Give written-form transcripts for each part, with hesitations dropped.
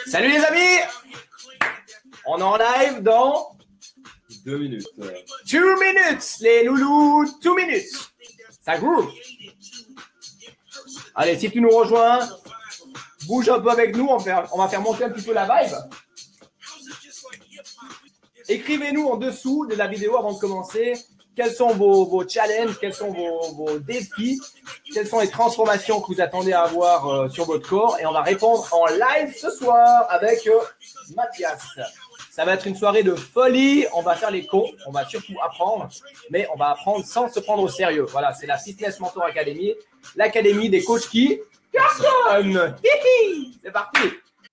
Salut les amis! On est en live dans 2 minutes. 2 minutes, les loulous, 2 minutes. Ça groove. Allez, si tu nous rejoins, bouge un peu avec nous, on va faire monter un petit peu la vibe. Écrivez-nous en dessous de la vidéo avant de commencer. Quels sont vos challenges, quels sont vos défis, quelles sont les transformations que vous attendez à avoir sur votre corps. Et on va répondre en live ce soir avec Mathias. Ça va être une soirée de folie. On va faire les cons, on va surtout apprendre, mais on va apprendre sans se prendre au sérieux. Voilà, c'est la Fitness Mentor Academy, l'académie des coachs qui cartonnent. C'est parti.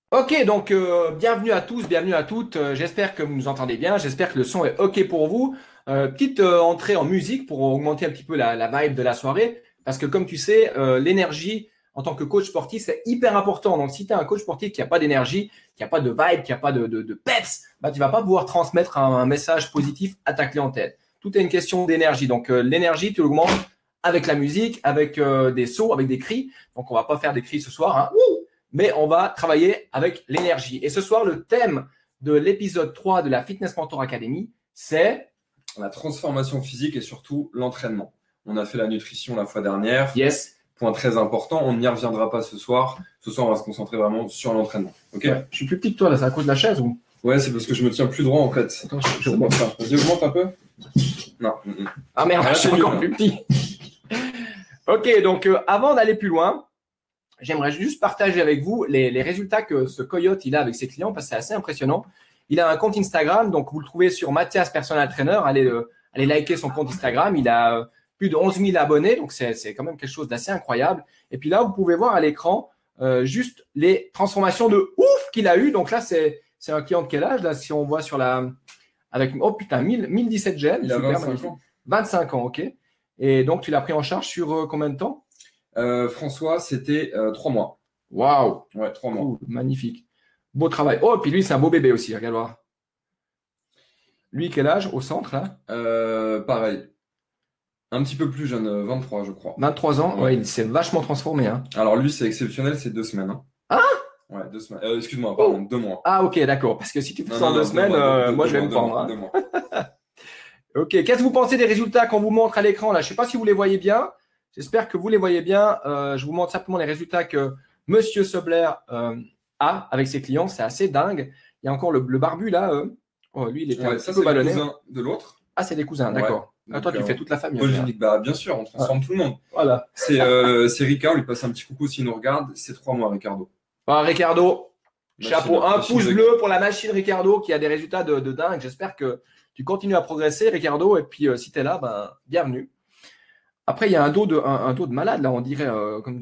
Ok, donc bienvenue à tous, bienvenue à toutes. J'espère que vous nous entendez bien, j'espère que le son est ok pour vous. Petite entrée en musique pour augmenter un petit peu la vibe de la soirée, parce que comme tu sais, l'énergie en tant que coach sportif, c'est hyper important. Donc, si tu as un coach sportif qui n'a pas d'énergie, qui n'a pas de vibe, qui n'a pas de peps, bah, tu vas pas pouvoir transmettre un message positif à ta clientèle. Tout est une question d'énergie. Donc, l'énergie, tu l'augmentes avec la musique, avec des sauts, avec des cris. Donc, on va pas faire des cris ce soir, hein, mais on va travailler avec l'énergie. Et ce soir, le thème de l'épisode 3 de la Fitness Mentor Academy, c'est la transformation physique et surtout l'entraînement. On a fait la nutrition la fois dernière. Yes. Point très important, on n'y reviendra pas ce soir. Ce soir, on va se concentrer vraiment sur l'entraînement. Ok. Ouais. Je suis plus petit que toi, là, c'est à cause de la chaise ou? Ouais, c'est parce que je me tiens plus droit en fait. Attends, je remonte ça. Vas-y, augmente un peu. Non. Ah merde, je suis encore plus petit. Ok, donc avant d'aller plus loin, j'aimerais juste partager avec vous les résultats que ce coyote il a avec ses clients, parce que c'est assez impressionnant. Il a un compte Instagram, donc vous le trouvez sur Mathias Personal Trainer. Allez liker son compte Instagram. Il a plus de 11 000 abonnés, donc c'est quand même quelque chose d'assez incroyable. Et puis là, vous pouvez voir à l'écran juste les transformations de ouf qu'il a eu. Donc là, c'est un client de quel âge là? Si on voit sur avec oh putain 1017 gènes. Il a 25 ans. 25 ans, ok. Et donc tu l'as pris en charge sur combien de temps? François, c'était 3 mois. Waouh. Ouais, 3 mois. Cool, magnifique. Beau travail. Oh, et puis lui, c'est un beau bébé aussi, regarde voir. Lui, quel âge au centre là? Pareil. Un petit peu plus jeune, 23 je crois. 23 ans, ouais, il s'est vachement transformé. Hein. Alors lui, c'est exceptionnel, c'est 2 semaines. Hein. Ah ouais, 2 semaines. Excuse-moi, pardon, 2 mois. Ah ok, d'accord. Parce que si tu fais ça en 2 semaines, moi je vais me prendre. Hein. 2 mois. Ok, qu'est-ce que vous pensez des résultats qu'on vous montre à l'écran là? Je ne sais pas si vous les voyez bien. J'espère que vous les voyez bien. Je vous montre simplement les résultats que Monsieur Sobler a avec ses clients. C'est assez dingue. Il y a encore le barbu là. Oh, lui, il était un petit peu ballonné. C'est le cousin de l'autre. Ah, c'est des cousins, d'accord. Ouais. Toi, tu fais toute la famille. Bah, bien sûr, on transforme tout le monde. Voilà. C'est Ricard, on lui passe un petit coucou s'il nous regarde. C'est 3 mois, Ricardo. Ah, Ricardo, chapeau, un pouce de... bleu pour la machine Ricardo qui a des résultats de dingue. J'espère que tu continues à progresser, Ricardo. Et puis, si tu es là, ben, bienvenue. Après, il y a un dos de malade, là. On dirait comme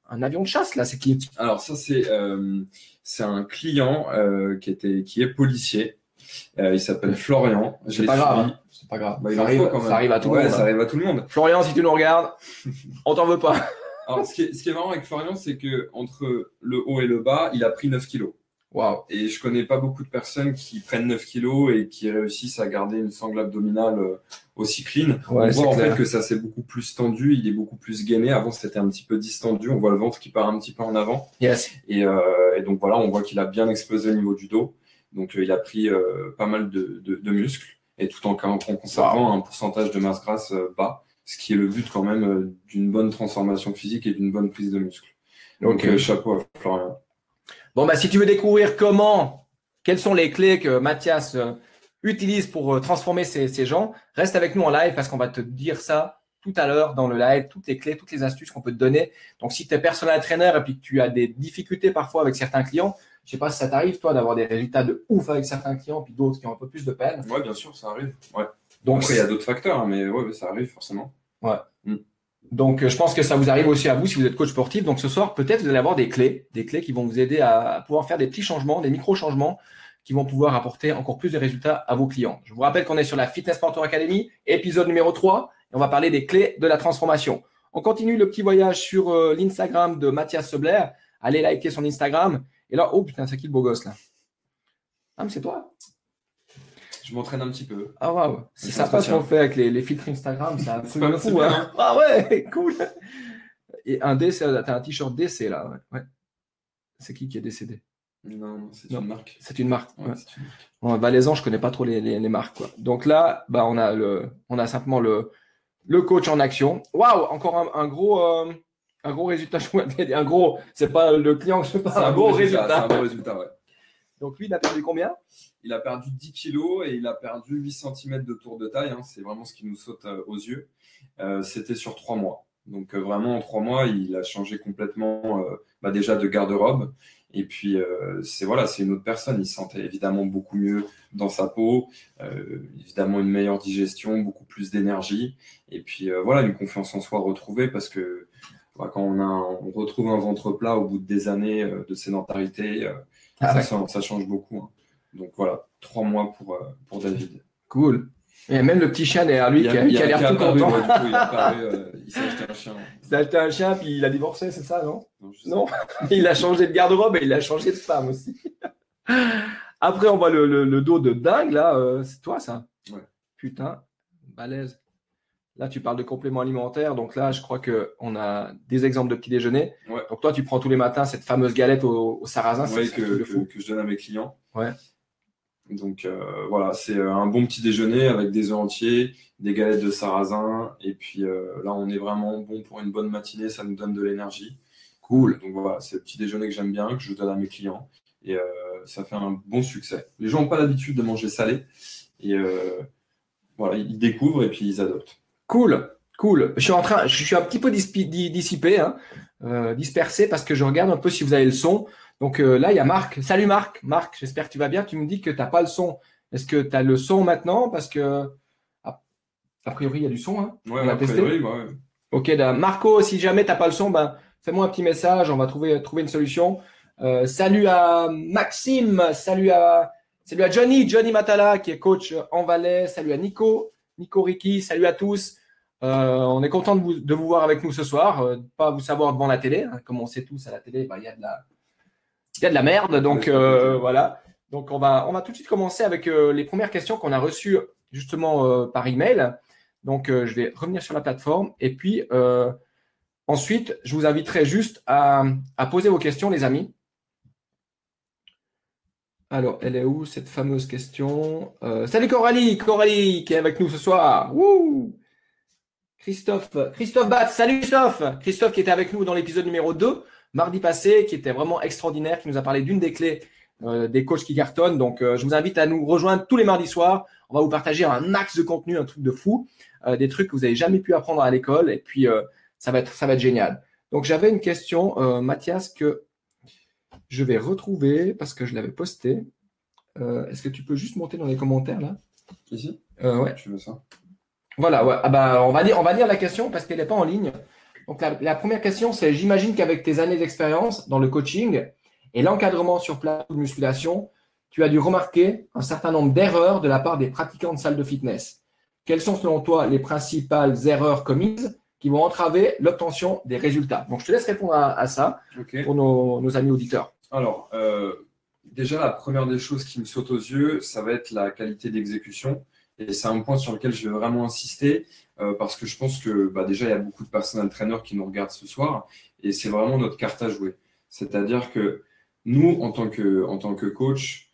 un avion de chasse, là. C'est qui? Alors, ça, c'est un client qui est policier. Il s'appelle Florian. C'est pas grave. C'est pas grave. Bah, ça arrive à tout le monde. Ça arrive à tout le monde. Florian, si tu nous regardes, on t'en veut pas. Alors, ce qui est marrant avec Florian, c'est que entre le haut et le bas, il a pris 9 kilos. Waouh. Et je connais pas beaucoup de personnes qui prennent 9 kilos et qui réussissent à garder une sangle abdominale aussi clean. Ouais, on voit en clair. fait que ça s'est beaucoup plus tendu, il est beaucoup plus gainé. Avant, c'était un petit peu distendu. On voit le ventre qui part un petit peu en avant. Yes. Et donc voilà, on voit qu'il a bien explosé au niveau du dos. Donc il a pris pas mal de muscles et tout en conservant un pourcentage de masse grasse bas, ce qui est le but quand même d'une bonne transformation physique et d'une bonne prise de muscle. Donc chapeau à Florian. Bon, bah, si tu veux découvrir quelles sont les clés que Mathias utilise pour transformer ces gens, reste avec nous en live parce qu'on va te dire ça tout à l'heure dans le live, toutes les clés, toutes les astuces qu'on peut te donner. Donc, si tu es personal trainer et puis que tu as des difficultés parfois avec certains clients, je sais pas si ça t'arrive, toi, d'avoir des résultats de ouf avec certains clients puis d'autres qui ont un peu plus de peine. Ouais, bien sûr, ça arrive. Ouais. Donc, après, il y a d'autres facteurs, mais ouais, ça arrive forcément. Ouais. Donc, je pense que ça vous arrive aussi à vous si vous êtes coach sportif. Donc, ce soir, peut-être vous allez avoir des clés qui vont vous aider à pouvoir faire des petits changements, des micro-changements qui vont pouvoir apporter encore plus de résultats à vos clients. Je vous rappelle qu'on est sur la Fitness Mentor Academy, épisode numéro 3, et on va parler des clés de la transformation. On continue le petit voyage sur l'Instagram de Mathias Sobler. Allez liker son Instagram. Et là, oh putain, c'est qui le beau gosse là? Ah, mais c'est toi? Je m'entraîne un petit peu. Ah waouh, c'est sympa ce qu'on fait avec les filtres Instagram, c'est absolument fou. Hein. Ah ouais, cool. Et un DC, t'as un t-shirt DC là. Ouais. C'est qui est décédé? Non, c'est Non. une marque. C'est une marque. Ouais, Ouais. c'est une marque. Bon, Valaisan, je connais pas trop les marques, quoi. Donc là, bah, on a simplement le coach en action. Waouh, encore un gros résultat. Un gros, c'est pas le client que je C'est parle, un un beau gros résultat. C'est résultat. un beau résultat, ouais. Donc lui, il a perdu combien? Il a perdu 10 kilos et il a perdu 8 cm de tour de taille, hein. C'est vraiment ce qui nous saute aux yeux. C'était sur 3 mois. Donc vraiment, en 3 mois, il a changé complètement déjà de garde-robe. Et puis, c'est une autre personne. Il se sentait évidemment beaucoup mieux dans sa peau, évidemment une meilleure digestion, beaucoup plus d'énergie. Et puis, une confiance en soi retrouvée parce que quand on retrouve un ventre plat au bout des années de sédentarité, ça change beaucoup, hein. Donc voilà, 3 mois pour David. Cool. Et même le petit chien derrière lui qui a l'air tout content. Du coup, il a apparu, il s'est acheté un chien. Il s'est acheté un chien, puis il a divorcé, c'est ça, non? Non. Il a changé de garde-robe et il a changé de femme aussi. Après, on voit le dos de dingue, là. C'est toi, ça? Ouais. Putain, balèze. Là, tu parles de compléments alimentaires. Donc là, je crois qu'on a des exemples de petit déjeuner. Ouais. Donc toi, tu prends tous les matins cette fameuse galette au sarrasin. Ouais, que je donne à mes clients. Ouais. Donc c'est un bon petit déjeuner avec des œufs entiers, des galettes de sarrasin. Et puis là, on est vraiment bon pour une bonne matinée. Ça nous donne de l'énergie. Cool. Donc voilà, c'est le petit déjeuner que j'aime bien, que je donne à mes clients. Et ça fait un bon succès. Les gens n'ont pas l'habitude de manger salé. Et ils découvrent et puis ils adoptent. Cool. Je suis un petit peu dissipé, hein, dispersé parce que je regarde un peu si vous avez le son. Donc là, il y a Marc. Salut Marc. Marc, j'espère que tu vas bien. Tu me dis que tu n'as pas le son. Est-ce que tu as le son maintenant? Parce que, a priori, il y a du son. Hein. Ouais, on a testé. Ouais. Ok, Marco, si jamais tu n'as pas le son, fais-moi un petit message. On va trouver une solution. Salut à Maxime. Salut à Johnny Matala, qui est coach en Valais. Salut à Nico Ricky. Salut à tous. On est content de vous voir avec nous ce soir. Pas vous savoir devant la télé. Hein. Comme on sait tous, à la télé, il y a de la merde. Donc, voilà. Donc, on va tout de suite commencer avec les premières questions qu'on a reçues justement par email. Donc, je vais revenir sur la plateforme. Et puis, ensuite, je vous inviterai juste à poser vos questions, les amis. Alors, elle est où cette fameuse question? Salut Coralie qui est avec nous ce soir. Wouh! Christophe Batz, salut Christophe! Christophe qui était avec nous dans l'épisode numéro 2, mardi passé, qui était vraiment extraordinaire, qui nous a parlé d'une des clés des coachs qui cartonnent. Donc, je vous invite à nous rejoindre tous les mardis soirs. On va vous partager un max de contenu, un truc de fou, des trucs que vous n'avez jamais pu apprendre à l'école. Et puis, ça va être génial. Donc, j'avais une question, Mathias, que je vais retrouver parce que je l'avais posté. Est-ce que tu peux juste monter dans les commentaires là? Ici? Ouais. Tu veux ça? Voilà, ouais. On va lire la question parce qu'elle n'est pas en ligne. Donc la première question, c'est: j'imagine qu'avec tes années d'expérience dans le coaching et l'encadrement sur plateau de musculation, tu as dû remarquer un certain nombre d'erreurs de la part des pratiquants de salles de fitness. Quelles sont selon toi les principales erreurs commises qui vont entraver l'obtention des résultats? Donc je te laisse répondre à ça pour nos amis auditeurs. Alors, déjà, la première des choses qui me saute aux yeux, ça va être la qualité d'exécution. Et c'est un point sur lequel je vais vraiment insister parce que je pense que déjà, il y a beaucoup de personnel trainers qui nous regardent ce soir et c'est vraiment notre carte à jouer. C'est-à-dire que nous, en tant que coach,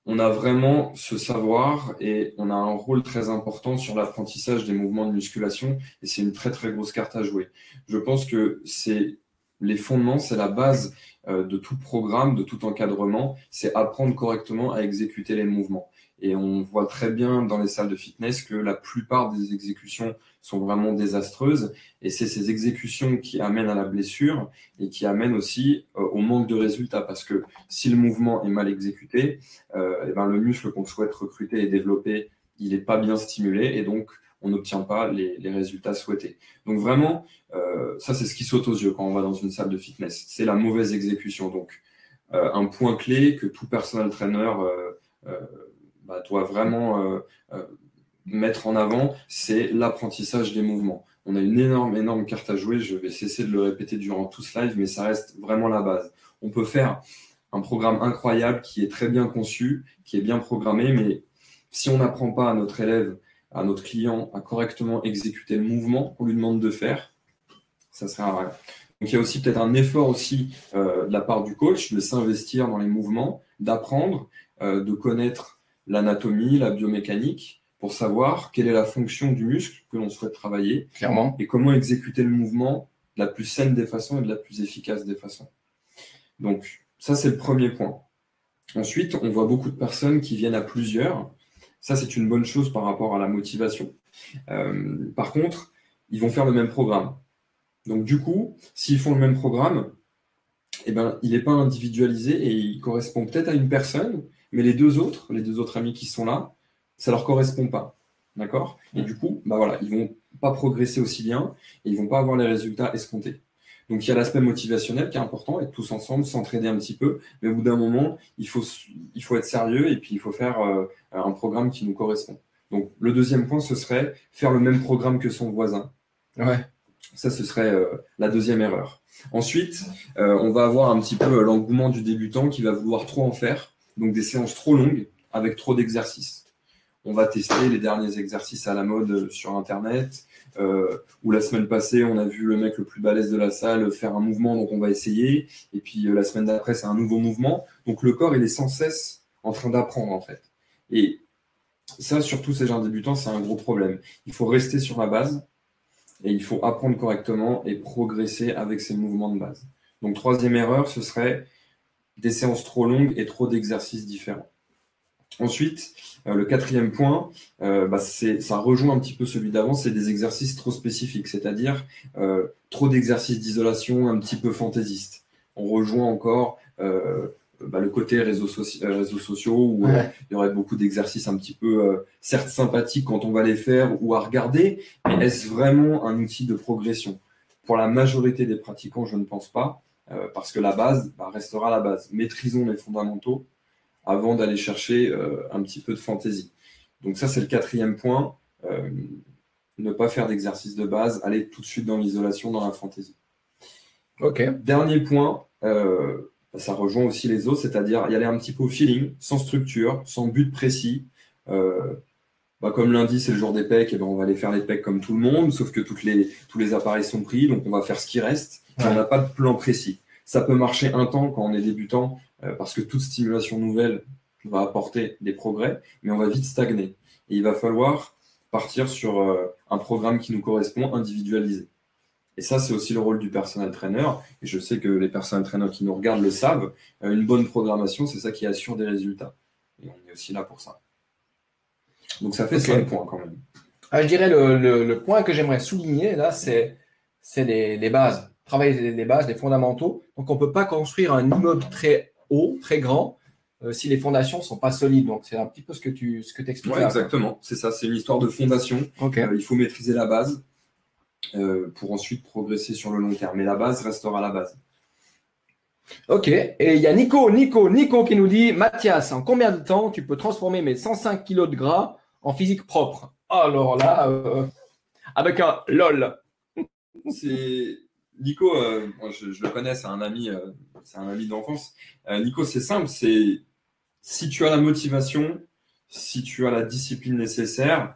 on a vraiment ce savoir et on a un rôle très important sur l'apprentissage des mouvements de musculation et c'est une très, très grosse carte à jouer. Je pense que c'est les fondements, c'est la base de tout programme, de tout encadrement, c'est apprendre correctement à exécuter les mouvements. Et on voit très bien dans les salles de fitness que la plupart des exécutions sont vraiment désastreuses. Et c'est ces exécutions qui amènent à la blessure et qui amènent aussi au manque de résultats. Parce que si le mouvement est mal exécuté, le muscle qu'on souhaite recruter et développer, il n'est pas bien stimulé et donc on n'obtient pas les résultats souhaités. Donc vraiment, ça c'est ce qui saute aux yeux quand on va dans une salle de fitness. C'est la mauvaise exécution. Donc un point clé que tout personal trainer doit vraiment mettre en avant, c'est l'apprentissage des mouvements. On a une énorme carte à jouer. Je vais cesser de le répéter durant tout ce live, mais ça reste vraiment la base. On peut faire un programme incroyable qui est très bien conçu, qui est bien programmé, mais si on n'apprend pas à notre élève, à notre client, à correctement exécuter le mouvement qu'on lui demande de faire, ça sert à rien. il y a aussi peut-être un effort aussi de la part du coach de s'investir dans les mouvements, d'apprendre, de connaître l'anatomie, la biomécanique, pour savoir quelle est la fonction du muscle que l'on souhaite travailler. Clairement. Et comment exécuter le mouvement de la plus saine des façons et de la plus efficace des façons. Donc, ça, c'est le premier point. Ensuite, on voit beaucoup de personnes qui viennent à plusieurs. Ça, c'est une bonne chose par rapport à la motivation. Par contre, ils vont faire le même programme. Donc, du coup, s'ils font le même programme, eh ben, il n'est pas individualisé et il correspond peut-être à une personne, mais les deux autres amis qui sont là, ça leur correspond pas. D'accord? Et du coup, bah voilà, ils vont pas progresser aussi bien et ils vont pas avoir les résultats escomptés. Donc, il y a l'aspect motivationnel qui est important, être tous ensemble, s'entraider un petit peu, mais au bout d'un moment, il faut être sérieux et puis il faut faire un programme qui nous correspond. Donc, le deuxième point, ce serait faire le même programme que son voisin. Ouais. Ça, ce serait la deuxième erreur. Ensuite, on va avoir un petit peu l'engouement du débutant qui va vouloir trop en faire, donc des séances trop longues avec trop d'exercices. On va tester les derniers exercices à la mode sur Internet, où la semaine passée, on a vu le mec le plus balèze de la salle faire un mouvement, donc on va essayer. Et puis la semaine d'après, c'est un nouveau mouvement. Donc le corps, il est sans cesse en train d'apprendre, en fait. Et ça, surtout ces gens débutants, c'est un gros problème. Il faut rester sur la base et il faut apprendre correctement et progresser avec ces mouvements de base. Donc troisième erreur, ce serait des séances trop longues et trop d'exercices différents. Ensuite, le quatrième point, ça rejoint un petit peu celui d'avant, c'est des exercices trop spécifiques, c'est-à-dire trop d'exercices d'isolation un petit peu fantaisistes. On rejoint encore le côté réseaux sociaux où il y aurait beaucoup d'exercices un petit peu, certes sympathiques quand on va les faire ou à regarder, mais est-ce vraiment un outil de progression? Pour la majorité des pratiquants, je ne pense pas, parce que la base restera la base. Maîtrisons les fondamentaux avant d'aller chercher un petit peu de fantaisie. Donc ça, c'est le quatrième point. Ne pas faire d'exercice de base, aller tout de suite dans l'isolation, dans la fantaisie. Ok. Dernier point, ça rejoint aussi les autres, c'est-à-dire y aller un petit peu au feeling, sans structure, sans but précis. Comme lundi, c'est le jour des pecs, et ben on va aller faire les pecs comme tout le monde, sauf que tous les appareils sont pris, donc on va faire ce qui reste. Ouais. On n'a pas de plan précis. Ça peut marcher un temps quand on est débutant, parce que toute stimulation nouvelle va apporter des progrès, mais on va vite stagner. Et il va falloir partir sur un programme qui nous correspond, individualisé. Et ça, c'est aussi le rôle du personal trainer. Et je sais que les personal trainers qui nous regardent le savent. Une bonne programmation, c'est ça qui assure des résultats. Et on est aussi là pour ça. Donc ça fait 5 points quand même. Je dirais le point que j'aimerais souligner là, c'est les bases. Travailler les bases, les fondamentaux. Donc on ne peut pas construire un immeuble très haut, très grand, si les fondations ne sont pas solides. Donc c'est un petit peu ce que tu expliques. Ouais, exactement. C'est ça, c'est une histoire de fondation. Okay. Il faut maîtriser la base pour ensuite progresser sur le long terme. Mais la base restera la base. Ok, et il y a Nico qui nous dit: Mathias, en combien de temps tu peux transformer mes 105 kg de gras en physique propre? Alors là, avec un LOL. C'est Nico, je le connais, c'est un ami d'enfance. Nico, c'est simple, c'est si tu as la motivation, si tu as la discipline nécessaire,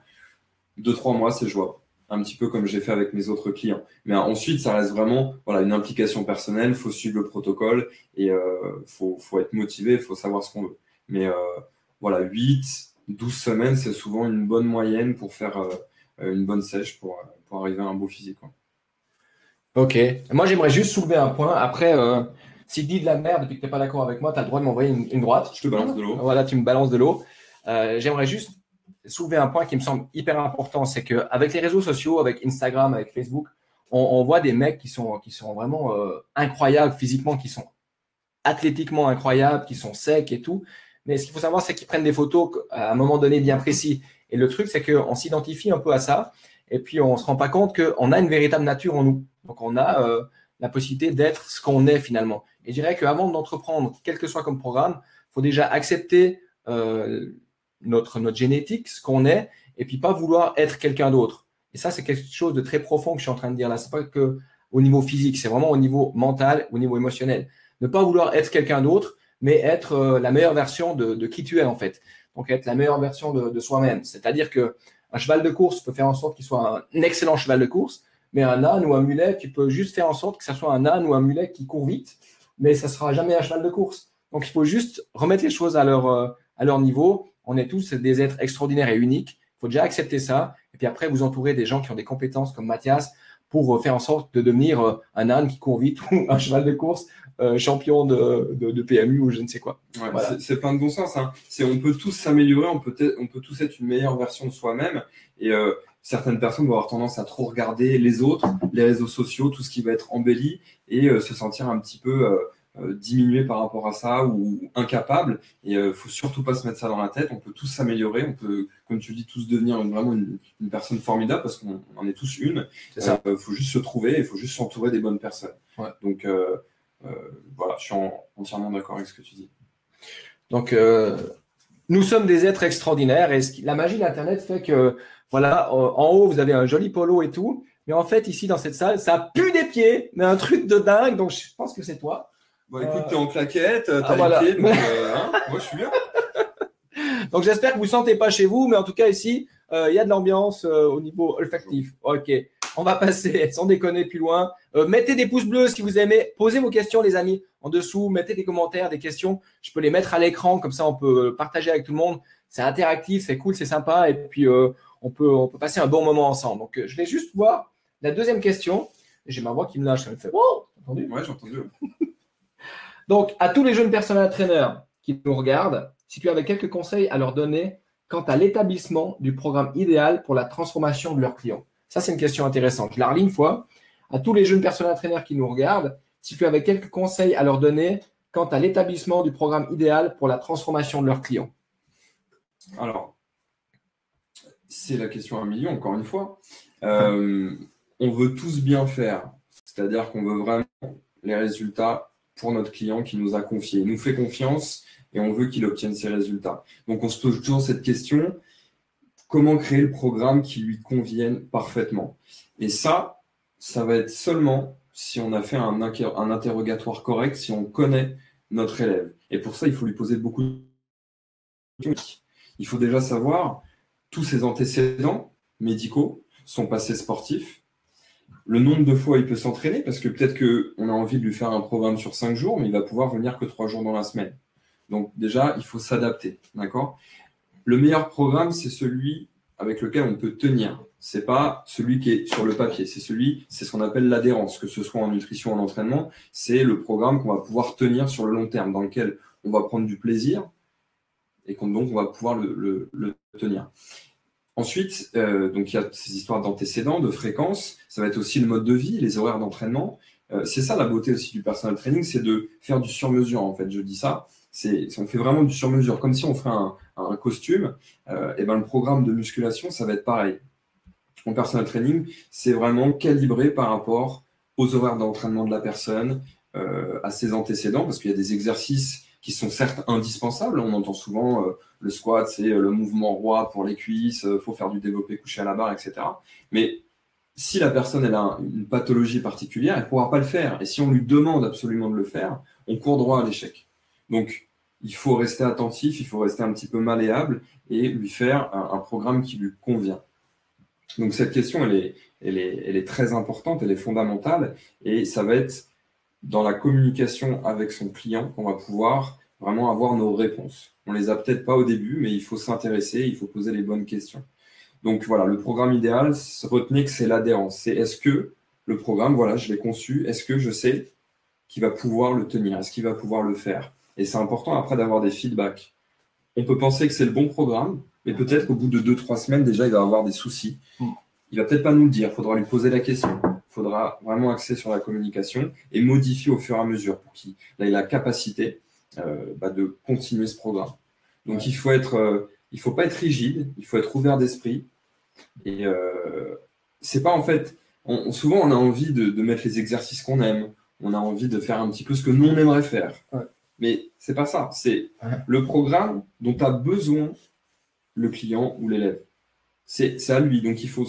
2-3 mois, c'est jouable. Un petit peu comme j'ai fait avec mes autres clients. Mais ensuite, ça reste vraiment une implication personnelle, il faut suivre le protocole et faut être motivé, il faut savoir ce qu'on veut. Mais 8-12 semaines, c'est souvent une bonne moyenne pour faire une bonne sèche pour arriver à un beau physique. Quoi. Ok. Moi, j'aimerais juste soulever un point. Après, si tu dis de la merde et que tu n'es pas d'accord avec moi, tu as le droit de m'envoyer une droite. Je te balance de l'eau. Voilà, tu me balances de l'eau. J'aimerais juste soulever un point qui me semble hyper important, c'est qu'avec les réseaux sociaux, avec Instagram, avec Facebook, on voit des mecs qui sont vraiment incroyables physiquement, qui sont athlétiquement incroyables, qui sont secs et tout. Mais ce qu'il faut savoir, c'est qu'ils prennent des photos à un moment donné bien précis. Et le truc, c'est qu'on s'identifie un peu à ça et puis on ne se rend pas compte qu'on a une véritable nature en nous. Donc, on a la possibilité d'être ce qu'on est finalement. Et je dirais qu'avant d'entreprendre, quel que soit comme programme, il faut déjà accepter notre génétique, ce qu'on est, et puis pas vouloir être quelqu'un d'autre. Et ça, c'est quelque chose de très profond que je suis en train de dire là. C'est pas que au niveau physique, c'est vraiment au niveau mental, au niveau émotionnel. Ne pas vouloir être quelqu'un d'autre, mais être la meilleure version de qui tu es en fait. Donc, être la meilleure version de soi-même. C'est-à-dire qu'un cheval de course peut faire en sorte qu'il soit un excellent cheval de course, mais un âne ou un mulet, tu peux juste faire en sorte que ça soit un âne ou un mulet qui court vite, mais ça ne sera jamais un cheval de course. Donc, il faut juste remettre les choses à leur niveau. On est tous des êtres extraordinaires et uniques. Il faut déjà accepter ça. Et puis après, vous entourer des gens qui ont des compétences comme Mathias pour faire en sorte de devenir un âne qui court vite ou un cheval de course champion de PMU ou je ne sais quoi. Ouais, Voilà. c'est plein de bon sens. Hein. On peut tous s'améliorer, on peut tous être une meilleure version de soi-même. Et certaines personnes vont avoir tendance à trop regarder les autres, les réseaux sociaux, tout ce qui va être embelli et se sentir un petit peu diminué par rapport à ça ou incapable. Et faut surtout pas se mettre ça dans la tête. On peut tous s'améliorer, on peut, comme tu le dis, tous devenir vraiment une personne formidable parce qu'on en est tous une. C'est ça. Faut juste se trouver, il faut juste s'entourer des bonnes personnes. Ouais. Donc voilà, je suis entièrement d'accord avec ce que tu dis. Donc, nous sommes des êtres extraordinaires et la magie d'Internet fait que, voilà, en haut, vous avez un joli polo et tout. Mais en fait, ici, dans cette salle, ça pue des pieds, mais un truc de dingue. Donc, je pense que c'est toi. Bon, écoute, t'es en claquette, t'as les voilà. pieds, donc hein, moi, je suis bien. Donc, j'espère que vous ne sentez pas chez vous, mais en tout cas, ici, il y a de l'ambiance au niveau olfactif. OK. On va passer, sans déconner, plus loin. Mettez des pouces bleus si vous aimez. Posez vos questions, les amis, en dessous. Mettez des commentaires, des questions. Je peux les mettre à l'écran, comme ça, on peut partager avec tout le monde. C'est interactif, c'est cool, c'est sympa. Et puis, on peut passer un bon moment ensemble. Donc, je vais juste voir la deuxième question. J'ai ma voix qui me lâche. Ça me fait « Wow !» Entendu ? Ouais, j'ai entendu. Donc, à tous les jeunes personnel trainers qui nous regardent, si tu avais quelques conseils à leur donner quant à l'établissement du programme idéal pour la transformation de leurs clients. Ça, c'est une question intéressante. Je la relis une fois. À tous les jeunes personnel trainers qui nous regardent, si tu avais quelques conseils à leur donner quant à l'établissement du programme idéal pour la transformation de leurs clients. Alors, c'est la question à 1 million, encore une fois. On veut tous bien faire. C'est-à-dire qu'on veut vraiment les résultats pour notre client qui nous a confié. Il nous fait confiance et on veut qu'il obtienne ses résultats. Donc, on se pose toujours cette question, comment créer le programme qui lui convienne parfaitement? Et ça va être seulement si on a fait un interrogatoire correct, si on connaît notre élève. Et pour ça, il faut lui poser beaucoup de questions. Il faut déjà savoir tous ses antécédents médicaux, son passé sportif, le nombre de fois il peut s'entraîner, parce que peut-être qu'on a envie de lui faire un programme sur 5 jours, mais il va pouvoir venir que 3 jours dans la semaine. Donc déjà, il faut s'adapter, d'accord? Le meilleur programme, c'est celui avec lequel on peut tenir. C'est pas celui qui est sur le papier, c'est ce qu'on appelle l'adhérence, que ce soit en nutrition ou en entraînement. C'est le programme qu'on va pouvoir tenir sur le long terme, dans lequel on va prendre du plaisir et donc on va pouvoir le tenir. Ensuite, donc il y a ces histoires d'antécédents, de fréquences. Ça va être aussi le mode de vie, les horaires d'entraînement. C'est ça la beauté aussi du personal training, c'est de faire du sur-mesure. En fait, je dis ça. On fait vraiment du sur-mesure, comme si on ferait un costume. Et ben le programme de musculation, ça va être pareil. En personal training, c'est vraiment calibré par rapport aux horaires d'entraînement de la personne, à ses antécédents, parce qu'il y a des exercices qui sont certes indispensables. On entend souvent le squat, c'est le mouvement roi pour les cuisses, faut faire du développé couché à la barre, etc. Mais si la personne elle a une pathologie particulière, elle ne pourra pas le faire. Et si on lui demande absolument de le faire, on court droit à l'échec. Donc, il faut rester attentif, il faut rester un petit peu malléable et lui faire un programme qui lui convient. Donc, cette question, elle est très importante, elle est fondamentale et ça va être dans la communication avec son client qu'on va pouvoir vraiment avoir nos réponses. On les a peut-être pas au début, mais il faut s'intéresser, il faut poser les bonnes questions. Donc voilà, le programme idéal, retenez que c'est l'adhérence. C'est est-ce que le programme, voilà, je l'ai conçu, est-ce que je sais qu'il va pouvoir le tenir, est-ce qu'il va pouvoir le faire? Et c'est important après d'avoir des feedbacks. On peut penser que c'est le bon programme, mais peut-être qu'au bout de 2-3 semaines, déjà, il va avoir des soucis. Il va peut-être pas nous le dire, il faudra lui poser la question. Il faudra vraiment axer sur la communication et modifier au fur et à mesure pour qu'il ait la capacité de continuer ce programme. Donc, il faut pas être rigide, il faut être ouvert d'esprit. Et c'est pas en fait, souvent on a envie de mettre les exercices qu'on aime, on a envie de faire un petit peu ce que nous on aimerait faire. Ouais. Mais c'est pas ça, c'est le programme dont a besoin le client ou l'élève. C'est à lui, donc il faut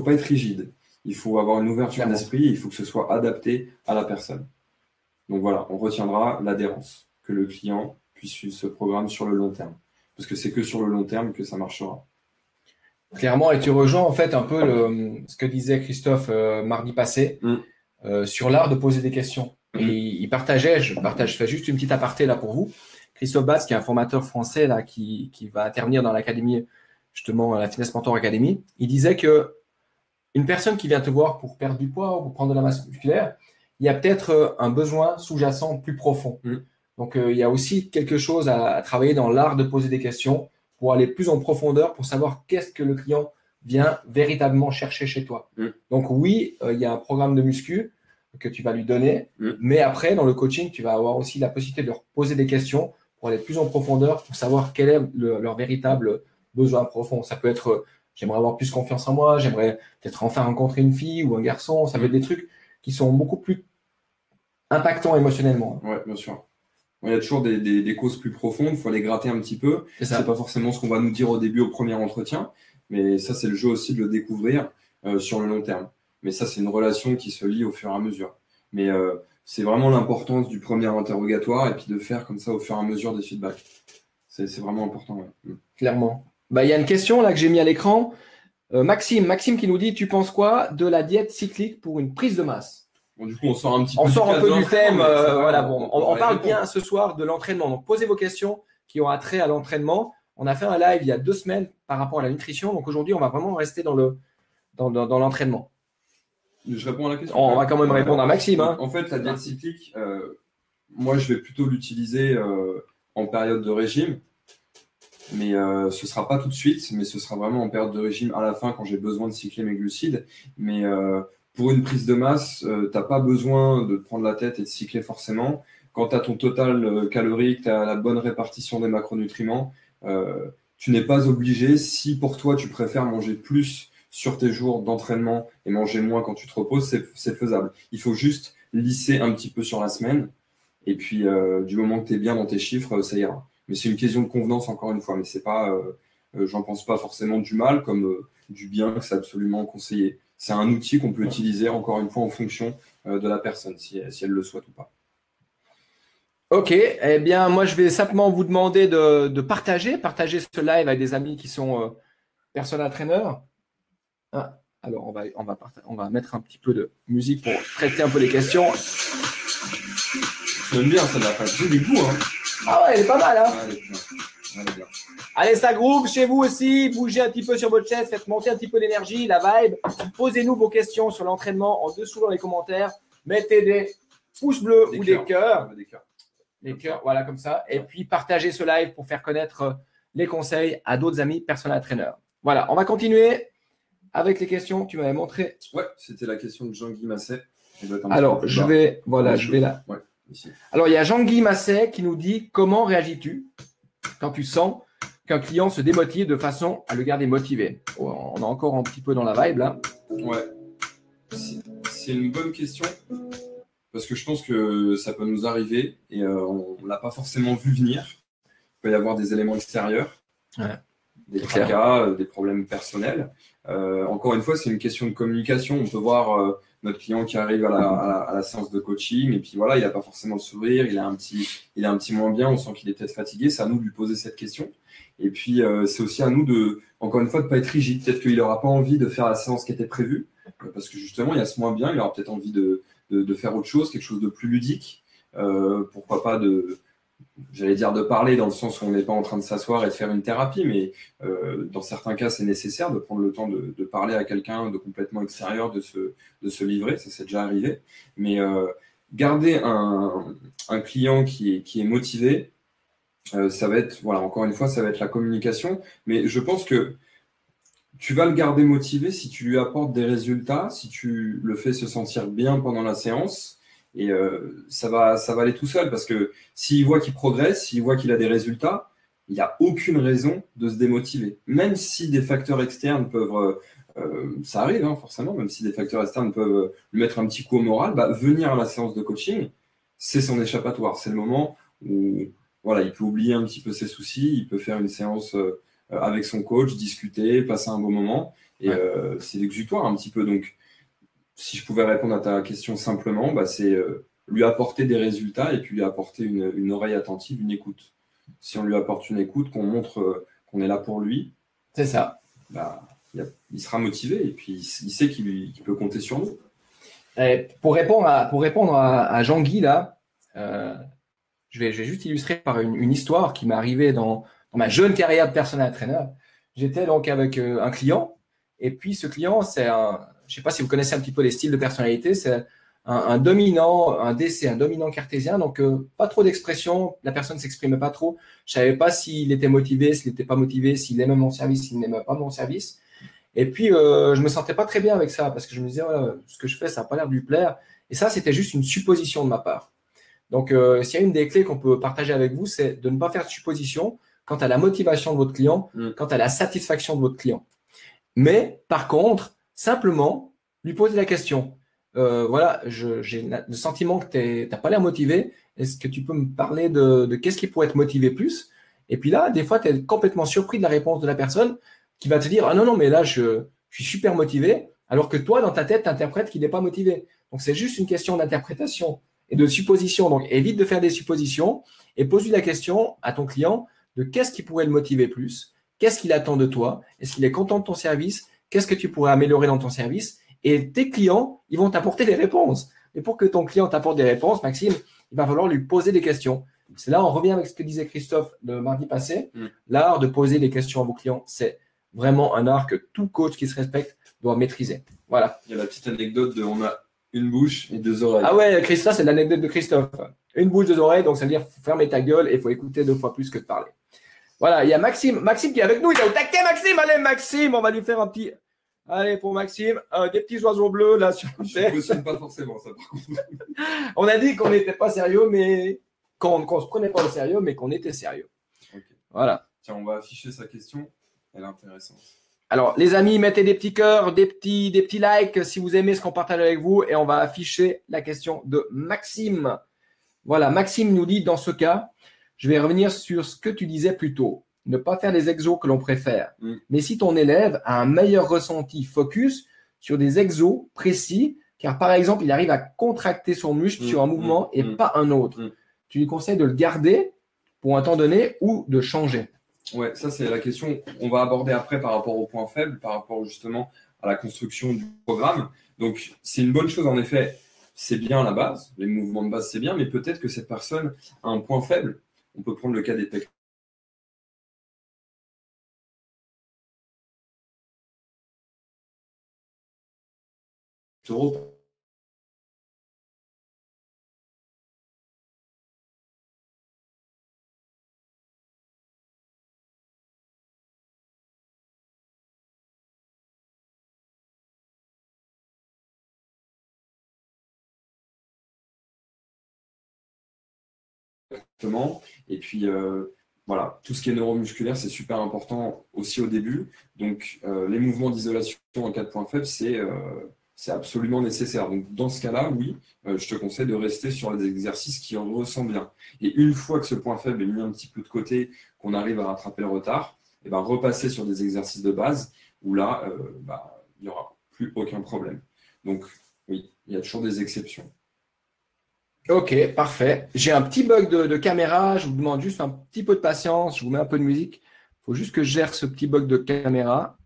pas être rigide. Il faut avoir une ouverture d'esprit et il faut que ce soit adapté à la personne. Donc voilà, on retiendra l'adhérence, que le client puisse suivre ce programme sur le long terme. Parce que c'est que sur le long terme que ça marchera. Clairement, et tu rejoins en fait un peu ce que disait Christophe mardi passé sur l'art de poser des questions. Et il partageait, je fais juste une petite aparté là pour vous. Christophe Batz, qui est un formateur français là, qui va intervenir dans l'académie, justement, la Fitness Mentor Academy, il disait que une personne qui vient te voir pour perdre du poids ou pour prendre de la masse musculaire, il y a peut-être un besoin sous-jacent plus profond. Donc, il y a aussi quelque chose à travailler dans l'art de poser des questions pour aller plus en profondeur, pour savoir qu'est-ce que le client vient véritablement chercher chez toi. Donc oui, il y a un programme de muscu que tu vas lui donner, mais après, dans le coaching, tu vas avoir aussi la possibilité de leur poser des questions pour aller plus en profondeur, pour savoir quel est leur véritable besoin profond. Ça peut être, j'aimerais avoir plus confiance en moi, j'aimerais peut-être enfin rencontrer une fille ou un garçon, ça peut être des trucs qui sont beaucoup plus impactants émotionnellement. Ouais, bien sûr. Il y a toujours des causes plus profondes, il faut les gratter un petit peu. C'est pas forcément ce qu'on va nous dire au début, au premier entretien, mais ça, c'est le jeu aussi de le découvrir sur le long terme. Mais ça, c'est une relation qui se lie au fur et à mesure. Mais c'est vraiment l'importance du premier interrogatoire et puis de faire comme ça au fur et à mesure des feedbacks. C'est vraiment important. Ouais. Clairement. Bah, y a une question là que j'ai mis à l'écran. Maxime qui nous dit, tu penses quoi de la diète cyclique pour une prise de masse? Bon, du coup, on sort un petit peu du thème. Voilà, bon, on parle bien ce soir de l'entraînement. Donc, posez vos questions qui ont attrait à l'entraînement. On a fait un live il y a 2 semaines par rapport à la nutrition. Donc, aujourd'hui, on va vraiment rester dans l'entraînement. Je réponds à la question. On va quand même répondre à Maxime. En fait, la diète cyclique, moi, je vais plutôt l'utiliser en période de régime. Mais ce ne sera pas tout de suite, mais ce sera vraiment en période de régime à la fin quand j'ai besoin de cycler mes glucides. Mais pour une prise de masse, tu n'as pas besoin de prendre la tête et de cycler forcément. Quand tu as ton total calorique, tu as la bonne répartition des macronutriments, tu n'es pas obligé, si pour toi tu préfères manger plus sur tes jours d'entraînement et manger moins quand tu te reposes, c'est faisable. Il faut juste lisser un petit peu sur la semaine et puis du moment que tu es bien dans tes chiffres, ça ira. Mais c'est une question de convenance encore une fois, mais c'est pas, j'en pense pas forcément du mal comme du bien, que c'est absolument conseillé. C'est un outil qu'on peut utiliser encore une fois en fonction de la personne, si elle le souhaite ou pas. Ok, eh bien moi je vais simplement vous demander de partager ce live avec des amis qui sont personal trainers. Alors on va mettre un petit peu de musique pour traiter un peu les questions. J'aime bien celle-là, j'ai du goût. Hein. Ah ouais, elle est pas mal. Hein. Elle est bien. Allez, ça groupe chez vous aussi. Bougez un petit peu sur votre chaise, faites monter un petit peu l'énergie, la vibe. Posez-nous vos questions sur l'entraînement en dessous dans les commentaires. Mettez des pouces bleus ou des cœurs. Des cœurs, voilà, comme ça. Et puis, partagez ce live pour faire connaître les conseils à d'autres amis personal trainers. Voilà, on va continuer avec les questions. Tu m'avais montré. Ouais, c'était la question de Jean-Guy Masset. Alors, je vais là. Ouais, ici. Alors, il y a Jean-Guy Masset qui nous dit, comment réagis-tu quand tu sens qu'un client se démotive de façon à le garder motivé? On est encore un petit peu dans la vibe là. Ouais, c'est une bonne question parce que je pense que ça peut nous arriver et on ne l'a pas forcément vu venir. Il peut y avoir des éléments extérieurs, des tracas, des problèmes personnels. Encore une fois, c'est une question de communication. On peut voir notre client qui arrive à la séance de coaching et puis voilà, il n'a pas forcément le sourire, il a un petit moins bien, on sent qu'il est peut-être fatigué. C'est à nous de lui poser cette question. Et puis, c'est aussi à nous encore une fois, de ne pas être rigide. Peut-être qu'il n'aura pas envie de faire la séance qui était prévue, parce que justement, il y a ce moins bien, il aura peut-être envie de faire autre chose, quelque chose de plus ludique. Pourquoi pas j'allais dire de parler dans le sens où on n'est pas en train de s'asseoir et de faire une thérapie, mais dans certains cas, c'est nécessaire de prendre le temps de parler à quelqu'un de complètement extérieur, de se livrer, ça c'est déjà arrivé. Mais garder un client qui est motivé, ça va être, voilà, encore une fois, ça va être la communication, mais je pense que tu vas le garder motivé si tu lui apportes des résultats, si tu le fais se sentir bien pendant la séance. Et ça va aller tout seul parce que s'il voit qu'il progresse, s'il voit qu'il a des résultats, il n'y a aucune raison de se démotiver. Même si des facteurs externes peuvent, ça arrive hein, forcément, même si des facteurs externes peuvent lui mettre un petit coup au moral, venir à la séance de coaching, c'est son échappatoire. C'est le moment où voilà, il peut oublier un petit peu ses soucis, il peut faire une séance avec son coach, discuter, passer un bon moment. Et c'est l'exutoire un petit peu. Donc, si je pouvais répondre à ta question simplement, c'est lui apporter des résultats et puis lui apporter une oreille attentive, une écoute. Si on lui apporte une écoute, qu'on montre qu'on est là pour lui, c'est ça. il sera motivé et puis il sait qu'il peut compter sur nous. Et pour répondre à Jean-Guy, là, je vais juste illustrer par une histoire qui m'est arrivée dans ma jeune carrière de personnel trainer. J'étais donc avec un client, et puis ce client, je ne sais pas si vous connaissez un petit peu les styles de personnalité, c'est un dominant, un DC, un dominant cartésien, donc pas trop d'expression, la personne ne s'exprimait pas trop. Je ne savais pas s'il était motivé, s'il n'était pas motivé, s'il aimait mon service, s'il n'aimait pas mon service. Et puis, je me sentais pas très bien avec ça parce que je me disais, voilà, ce que je fais, ça n'a pas l'air de lui plaire. Et ça, c'était juste une supposition de ma part. Donc, s'il y a une des clés qu'on peut partager avec vous, c'est de ne pas faire de supposition quant à la motivation de votre client, quant à la satisfaction de votre client. Mais, par contre, simplement, lui poser la question. Voilà, j'ai le sentiment que tu n'as pas l'air motivé. Est-ce que tu peux me parler de qu'est-ce qui pourrait te motiver plus? Et puis là, des fois, tu es complètement surpris de la réponse de la personne qui va te dire « Ah non, mais là, je suis super motivé », alors que toi, dans ta tête, tu interprètes qu'il n'est pas motivé. Donc, c'est juste une question d'interprétation et de supposition. Donc, évite de faire des suppositions et pose-lui la question à ton client de qu'est-ce qui pourrait le motiver plus, qu'est-ce qu'il attend de toi, est-ce qu'il est content de ton service, qu'est-ce que tu pourrais améliorer dans ton service. Et tes clients, ils vont t'apporter des réponses. Et pour que ton client t'apporte des réponses, Maxime, il va falloir lui poser des questions. C'est là, on revient avec ce que disait Christophe le mardi passé. L'art de poser des questions à vos clients, c'est vraiment un art que tout coach qui se respecte doit maîtriser. Voilà. Il y a la petite anecdote de on a une bouche et deux oreilles. Ah ouais, Christophe, c'est l'anecdote de Christophe. Une bouche, deux oreilles, donc ça veut dire fermer ta gueule et il faut écouter 2 fois plus que de parler. Voilà, il y a Maxime qui est avec nous, il est au taquet, Maxime. Allez, Maxime, on va lui faire un petit. Allez, pour Maxime, des petits oiseaux bleus là sur le Je ne cautionne pas forcément ça, par contre. On a dit qu'on n'était pas sérieux, mais qu'on se prenait pas au sérieux, mais qu'on était sérieux. Okay. Voilà. Tiens, on va afficher sa question. Elle est intéressante. Alors, les amis, mettez des petits cœurs, des petits likes si vous aimez ce qu'on partage avec vous, et on va afficher la question de Maxime. Voilà, Maxime nous dit, dans ce cas, je vais revenir sur ce que tu disais plus tôt. Ne pas faire des exos que l'on préfère. Mais si ton élève a un meilleur ressenti, focus sur des exos précis, car par exemple, il arrive à contracter son muscle sur un mouvement et pas un autre. Tu lui conseilles de le garder pour un temps donné ou de changer. Ouais, ça c'est la question qu'on va aborder après par rapport aux points faibles, par rapport justement à la construction du programme. Donc, c'est une bonne chose en effet. C'est bien la base, les mouvements de base c'est bien, mais peut-être que cette personne a un point faible. On peut prendre le cas des pectoraux. Et puis, voilà, tout ce qui est neuromusculaire, c'est super important aussi au début. Donc, les mouvements d'isolation en cas de point faible, c'est absolument nécessaire. Donc, dans ce cas-là, oui, je te conseille de rester sur les exercices qui en ressemblent bien. Et une fois que ce point faible est mis un petit peu de côté, qu'on arrive à rattraper le retard, et ben, repasser sur des exercices de base où là, il n'y aura plus aucun problème. Donc, oui, il y a toujours des exceptions. Ok, parfait. J'ai un petit bug de caméra. Je vous demande juste un petit peu de patience. Je vous mets un peu de musique. Il faut juste que je gère ce petit bug de caméra.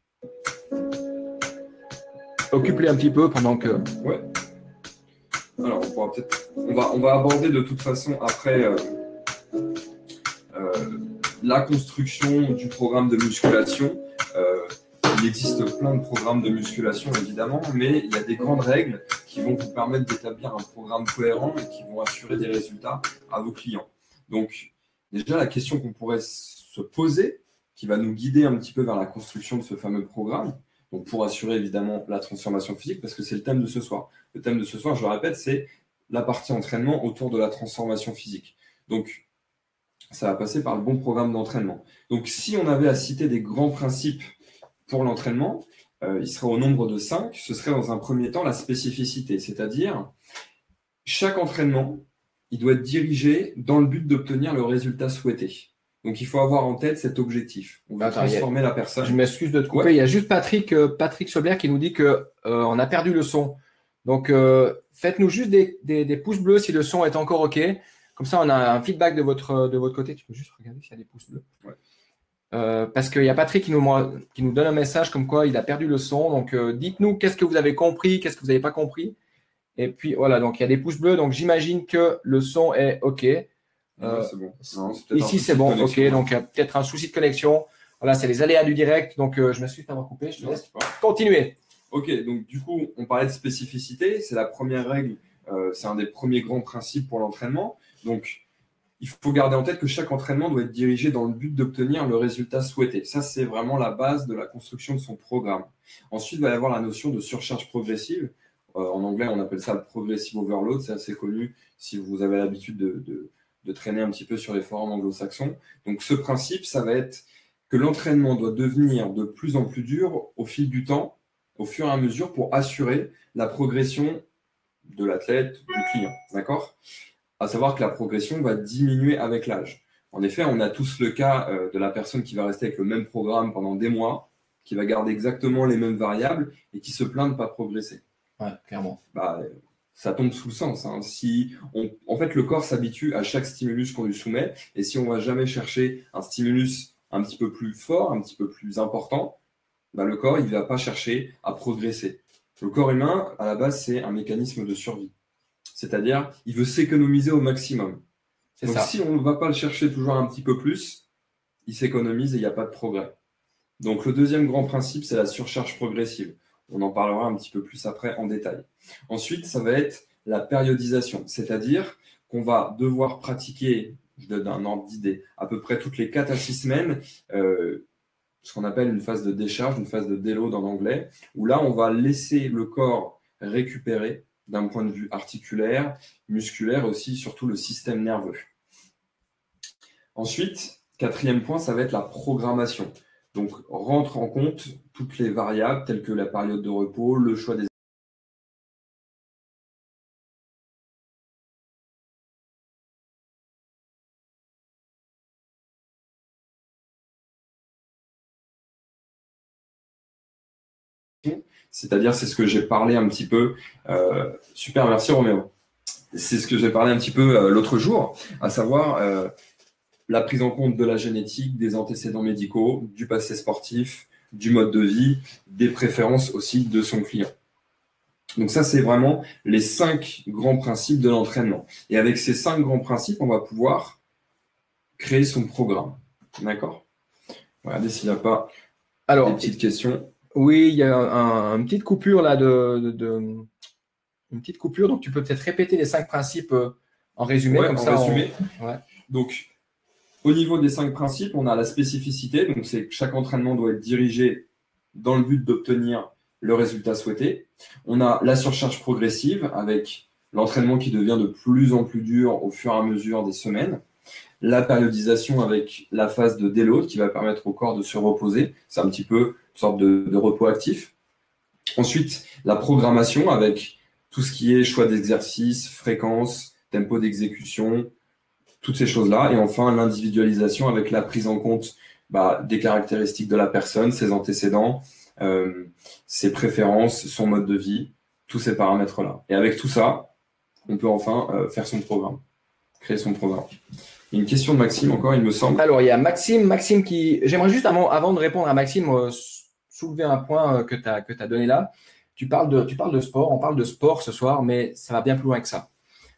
Occupe-les un petit peu pendant que… Ouais. Alors, on pourra peut-être… On va aborder de toute façon après la construction du programme de musculation. Il existe plein de programmes de musculation, évidemment, mais il y a des grandes règles qui vont vous permettre d'établir un programme cohérent et qui vont assurer des résultats à vos clients. Donc, déjà, la question qu'on pourrait se poser, qui va nous guider un petit peu vers la construction de ce fameux programme, donc pour assurer évidemment la transformation physique, parce que c'est le thème de ce soir. Le thème de ce soir, je le répète, c'est la partie entraînement autour de la transformation physique. Donc, ça va passer par le bon programme d'entraînement. Donc, si on avait à citer des grands principes pour l'entraînement, il serait au nombre de 5. Ce serait dans un premier temps la spécificité, c'est-à-dire chaque entraînement, il doit être dirigé dans le but d'obtenir le résultat souhaité. Donc, il faut avoir en tête cet objectif. On va transformer la personne. Je m'excuse de te couper. Ouais. Il y a juste Patrick Sobert qui nous dit qu'on a perdu le son. Donc, faites-nous juste des pouces bleus si le son est encore OK. Comme ça, on a un feedback de votre côté. Tu peux juste regarder s'il y a des pouces bleus. Ouais. parce qu'il y a Patrick qui nous donne un message comme quoi il a perdu le son. Donc, dites-nous qu'est-ce que vous avez compris, qu'est-ce que vous n'avez pas compris. Et puis, voilà, donc il y a des pouces bleus. Donc, j'imagine que le son est OK. Ouais, c'est bon. Non, Ici, c'est bon. OK, donc il y a peut-être un souci de connexion. Voilà, c'est les aléas du direct. Donc, je m'excuse d'avoir coupé. Je te laisse continuer. OK, donc du coup, on parlait de spécificité. C'est la première règle. C'est un des premiers grands principes pour l'entraînement. Donc, il faut garder en tête que chaque entraînement doit être dirigé dans le but d'obtenir le résultat souhaité. Ça, c'est vraiment la base de la construction de son programme. Ensuite, il va y avoir la notion de surcharge progressive. En anglais, on appelle ça le progressive overload. C'est assez connu si vous avez l'habitude de traîner un petit peu sur les forums anglo-saxons. Donc, ce principe, ça va être que l'entraînement doit devenir de plus en plus dur au fil du temps, au fur et à mesure, pour assurer la progression de l'athlète, du client. D'accord ? À savoir que la progression va diminuer avec l'âge. En effet, on a tous le cas de la personne qui va rester avec le même programme pendant des mois, qui va garder exactement les mêmes variables et qui se plaint de ne pas progresser. Ouais, clairement. Ça tombe sous le sens. Hein. En fait, le corps s'habitue à chaque stimulus qu'on lui soumet, et si on ne va jamais chercher un stimulus un petit peu plus fort, un petit peu plus important, le corps il ne va pas chercher à progresser. Le corps humain, à la base, c'est un mécanisme de survie. C'est-à-dire, il veut s'économiser au maximum. Donc, si on ne va pas le chercher toujours un petit peu plus, il s'économise et il n'y a pas de progrès. Donc, le deuxième grand principe, c'est la surcharge progressive. On en parlera un petit peu plus après en détail. Ensuite, ça va être la périodisation, c'est-à-dire qu'on va devoir pratiquer, je donne un ordre d'idée, à peu près toutes les 4 à 6 semaines, ce qu'on appelle une phase de décharge, une phase de déload en anglais, où là, on va laisser le corps récupérer d'un point de vue articulaire, musculaire et aussi surtout le système nerveux. Ensuite, quatrième point, ça va être la programmation. Donc, rentre en compte toutes les variables telles que la période de repos, le choix des c'est-à-dire, c'est ce que j'ai parlé un petit peu. Super, merci Roméo. C'est ce que j'ai parlé un petit peu l'autre jour, à savoir la prise en compte de la génétique, des antécédents médicaux, du passé sportif, du mode de vie, des préférences aussi de son client. Donc ça, c'est vraiment les 5 grands principes de l'entraînement. Et avec ces 5 grands principes, on va pouvoir créer son programme. D'accord ? Regardez s'il n'y a pas des petites questions. Oui, il y a une petite coupure là une petite coupure, donc tu peux peut-être répéter les 5 principes en résumé. Ouais, résumé. Ouais. Donc, au niveau des 5 principes, on a la spécificité, donc c'est que chaque entraînement doit être dirigé dans le but d'obtenir le résultat souhaité. On a la surcharge progressive avec l'entraînement qui devient de plus en plus dur au fur et à mesure des semaines. La périodisation avec la phase de déload qui va permettre au corps de se reposer. C'est un petit peu une sorte de repos actif. Ensuite, la programmation avec tout ce qui est choix d'exercice, fréquence, tempo d'exécution, toutes ces choses-là. Et enfin, l'individualisation avec la prise en compte des caractéristiques de la personne, ses antécédents, ses préférences, son mode de vie, tous ces paramètres-là. Et avec tout ça, on peut enfin faire son programme, créer son programme. Il y a une question de Maxime encore, il me semble. Alors, il y a Maxime qui… J'aimerais juste, avant de répondre à Maxime, soulever un point que tu as donné là. Tu parles de sport, on parle de sport ce soir, mais ça va bien plus loin que ça.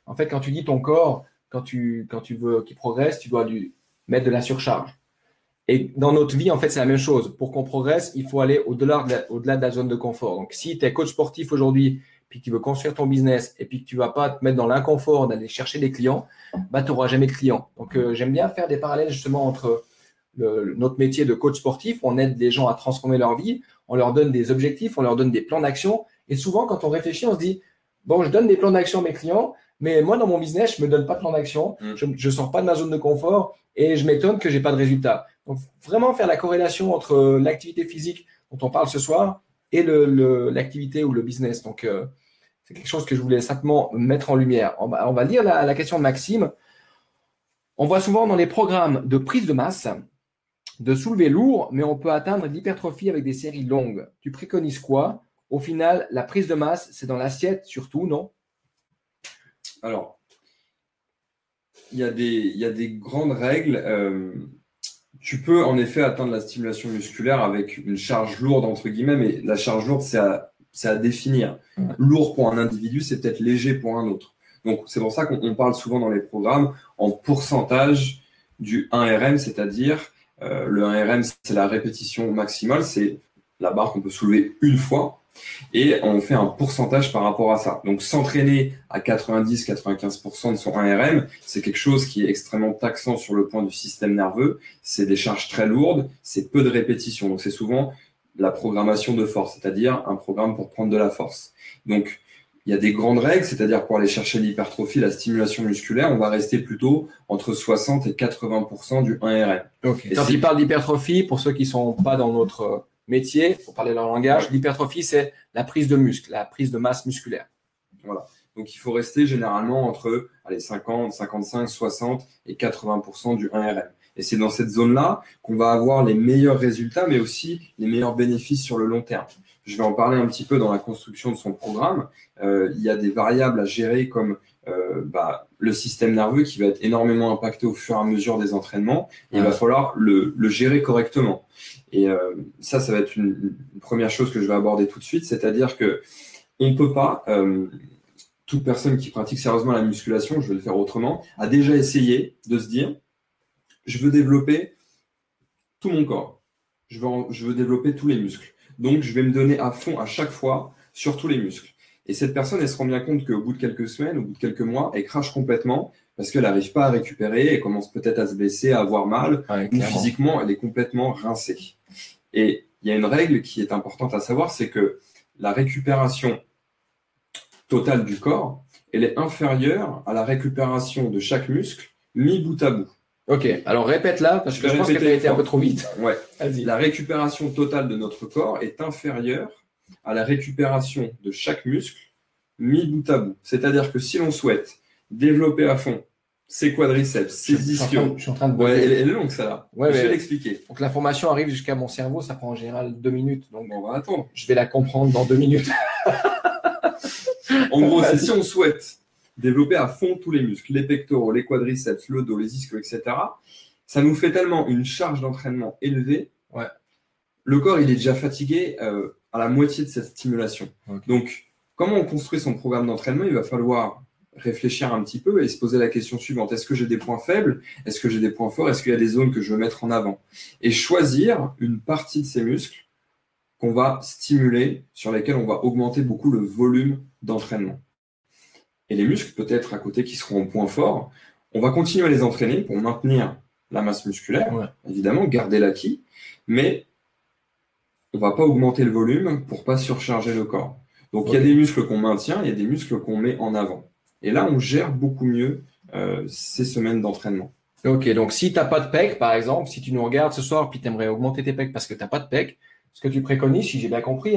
En fait, quand tu dis ton corps, quand tu veux qu'il progresse, tu dois lui mettre de la surcharge. Et dans notre vie, en fait, c'est la même chose. Pour qu'on progresse, il faut aller au-delà de la zone de confort. Donc, si tu es coach sportif aujourd'hui, puis que tu veux construire ton business, et puis que tu ne vas pas te mettre dans l'inconfort d'aller chercher des clients, tu n'auras jamais de clients. Donc, j'aime bien faire des parallèles justement entre notre métier de coach sportif. On aide les gens à transformer leur vie, on leur donne des objectifs, on leur donne des plans d'action. Et souvent, quand on réfléchit, on se dit, bon, je donne des plans d'action à mes clients, mais moi, dans mon business, je ne me donne pas de plan d'action, je ne sors pas de ma zone de confort et je m'étonne que je n'ai pas de résultat. Donc, vraiment faire la corrélation entre l'activité physique dont on parle ce soir et l'activité ou le business. Donc, c'est quelque chose que je voulais simplement mettre en lumière. On va lire la question de Maxime. On voit souvent dans les programmes de prise de masse, de soulever lourd, mais on peut atteindre l'hypertrophie avec des séries longues. Tu préconises quoi? Au final, la prise de masse, c'est dans l'assiette surtout, non? Alors, il y a des grandes règles Tu peux en effet atteindre la stimulation musculaire avec une charge lourde, entre guillemets, mais la charge lourde, c'est à définir. Lourd pour un individu, c'est peut-être léger pour un autre. Donc, c'est pour ça qu'on parle souvent dans les programmes en pourcentage du 1RM, c'est-à-dire le 1RM, c'est la répétition maximale, c'est la barre qu'on peut soulever une fois, et on fait un pourcentage par rapport à ça. Donc, s'entraîner à 90-95% de son 1RM, c'est quelque chose qui est extrêmement taxant sur le point du système nerveux. C'est des charges très lourdes, c'est peu de répétitions. Donc, c'est souvent la programmation de force, c'est-à-dire un programme pour prendre de la force. Donc, il y a des grandes règles, c'est-à-dire pour aller chercher l'hypertrophie, la stimulation musculaire, on va rester plutôt entre 60 et 80% du 1RM. Okay. Quand il parle d'hypertrophie, pour ceux qui ne sont pas dans notre métier, pour parler leur langage, l'hypertrophie, c'est la prise de muscle, la prise de masse musculaire. Voilà. Donc, il faut rester généralement entre 50, 55, 60 et 80% du 1RM. Et c'est dans cette zone-là qu'on va avoir les meilleurs résultats, mais aussi les meilleurs bénéfices sur le long terme. Je vais en parler un petit peu dans la construction de son programme. Il y a des variables à gérer comme le système nerveux qui va être énormément impacté au fur et à mesure des entraînements. Et il va falloir le gérer correctement. Et ça va être une première chose que je vais aborder tout de suite, c'est-à-dire que on ne peut pas, toute personne qui pratique sérieusement la musculation, je vais le faire autrement, a déjà essayé de se dire, je veux développer tout mon corps, je veux développer tous les muscles. Donc, je vais me donner à fond à chaque fois sur tous les muscles. Et cette personne, elle se rend bien compte qu'au bout de quelques semaines, au bout de quelques mois, elle crache complètement parce qu'elle n'arrive pas à récupérer, elle commence peut-être à se blesser, à avoir mal, ou physiquement, elle est complètement rincée. Et il y a une règle qui est importante à savoir, c'est que la récupération totale du corps, elle est inférieure à la récupération de chaque muscle mis bout à bout. Ok, alors répète-la, parce que je pense que tu as été un peu trop vite. Ouais. La récupération totale de notre corps est inférieure à la récupération de chaque muscle mis bout à bout. C'est-à-dire que si l'on souhaite développer à fond ses quadriceps, ses ischios… Je suis en train de… Ouais, elle est longue, ça là. Ouais, je vais l'expliquer. Donc l'information arrive jusqu'à mon cerveau, ça prend en général 2 minutes. Donc on va attendre. Je vais la comprendre dans 2 minutes. En gros, c'est si on souhaite développer à fond tous les muscles, les pectoraux, les quadriceps, le dos, les ischios, etc. Ça nous fait tellement une charge d'entraînement élevée. Ouais. Le corps, il est déjà fatigué à la moitié de cette stimulation. Okay. Donc, comment on construit son programme d'entraînement? Il va falloir réfléchir un petit peu et se poser la question suivante. Est-ce que j'ai des points faibles? Est-ce que j'ai des points forts? Est-ce qu'il y a des zones que je veux mettre en avant? Et choisir une partie de ces muscles qu'on va stimuler, sur lesquels on va augmenter beaucoup le volume d'entraînement. Et les muscles, peut-être à côté, qui seront en point fort, on va continuer à les entraîner pour maintenir la masse musculaire, évidemment, garder l'acquis, mais on ne va pas augmenter le volume pour ne pas surcharger le corps. Donc, il y a des muscles qu'on maintient, il y a des muscles qu'on met en avant. Et là, on gère beaucoup mieux ces semaines d'entraînement. Ok, donc si tu n'as pas de pec, par exemple, si tu nous regardes ce soir et tu aimerais augmenter tes pecs parce que tu n'as pas de pec, ce que tu préconises, si j'ai bien compris,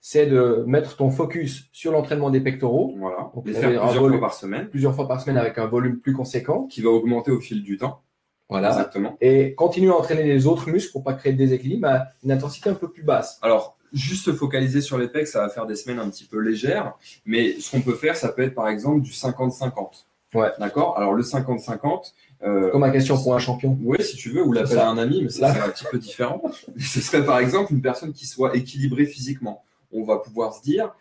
c'est de mettre ton focus sur l'entraînement des pectoraux. Voilà, donc les faire plusieurs fois par semaine. Plusieurs fois par semaine avec un volume plus conséquent. Qui va augmenter au fil du temps. Voilà. Exactement. Et continuer à entraîner les autres muscles pour ne pas créer de déséquilibre à une intensité un peu plus basse. Alors, juste se focaliser sur les pecs, ça va faire des semaines un petit peu légères. Mais ce qu'on peut faire, ça peut être par exemple du 50-50. Ouais. D'accord. Alors, le 50-50… comme ma question pour un champion. Oui, si tu veux, ou l'appeler à un ami, mais ça, c'est un petit peu différent. Ce serait par exemple une personne qui soit équilibrée physiquement. On va pouvoir se dire,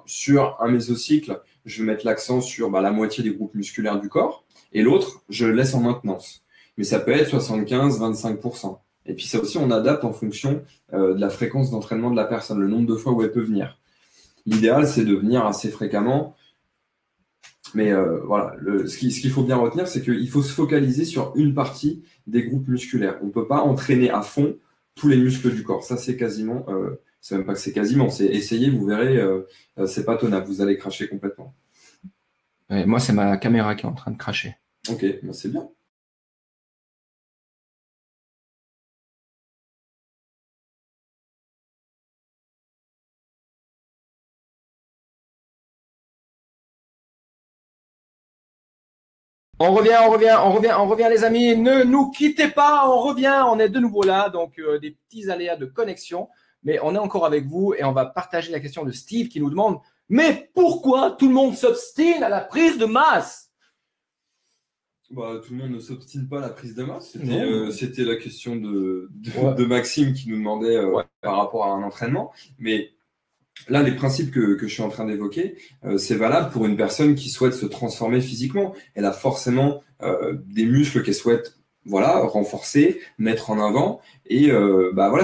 sur un mésocycle, je vais mettre l'accent sur la moitié des groupes musculaires du corps, et l'autre, je le laisse en maintenance. Mais ça peut être 75-25%. Et puis ça aussi, on adapte en fonction de la fréquence d'entraînement de la personne, le nombre de fois où elle peut venir. L'idéal, c'est de venir assez fréquemment. Mais voilà, ce qu'il faut bien retenir, c'est qu'il faut se focaliser sur une partie des groupes musculaires. On ne peut pas entraîner à fond tous les muscles du corps. Ça, c'est quasiment… c'est même pas que c'est quasiment, c'est essayer, vous verrez, c'est pas tenable, vous allez cracher complètement. Ouais, moi, c'est ma caméra qui est en train de cracher. Ok, c'est bien. On revient les amis, ne nous quittez pas, on revient, on est de nouveau là, donc des petits aléas de connexion, mais on est encore avec vous et on va partager la question de Steve qui nous demande « Mais pourquoi tout le monde s'obstine à la prise de masse ?» Tout le monde ne s'obstine pas à la prise de masse. Non. C'était la question de Ouais. Maxime qui nous demandait Ouais. par rapport à un entraînement. Mais là, les principes que je suis en train d'évoquer, c'est valable pour une personne qui souhaite se transformer physiquement. Elle a forcément des muscles qu'elle souhaite renforcer, mettre en avant. Et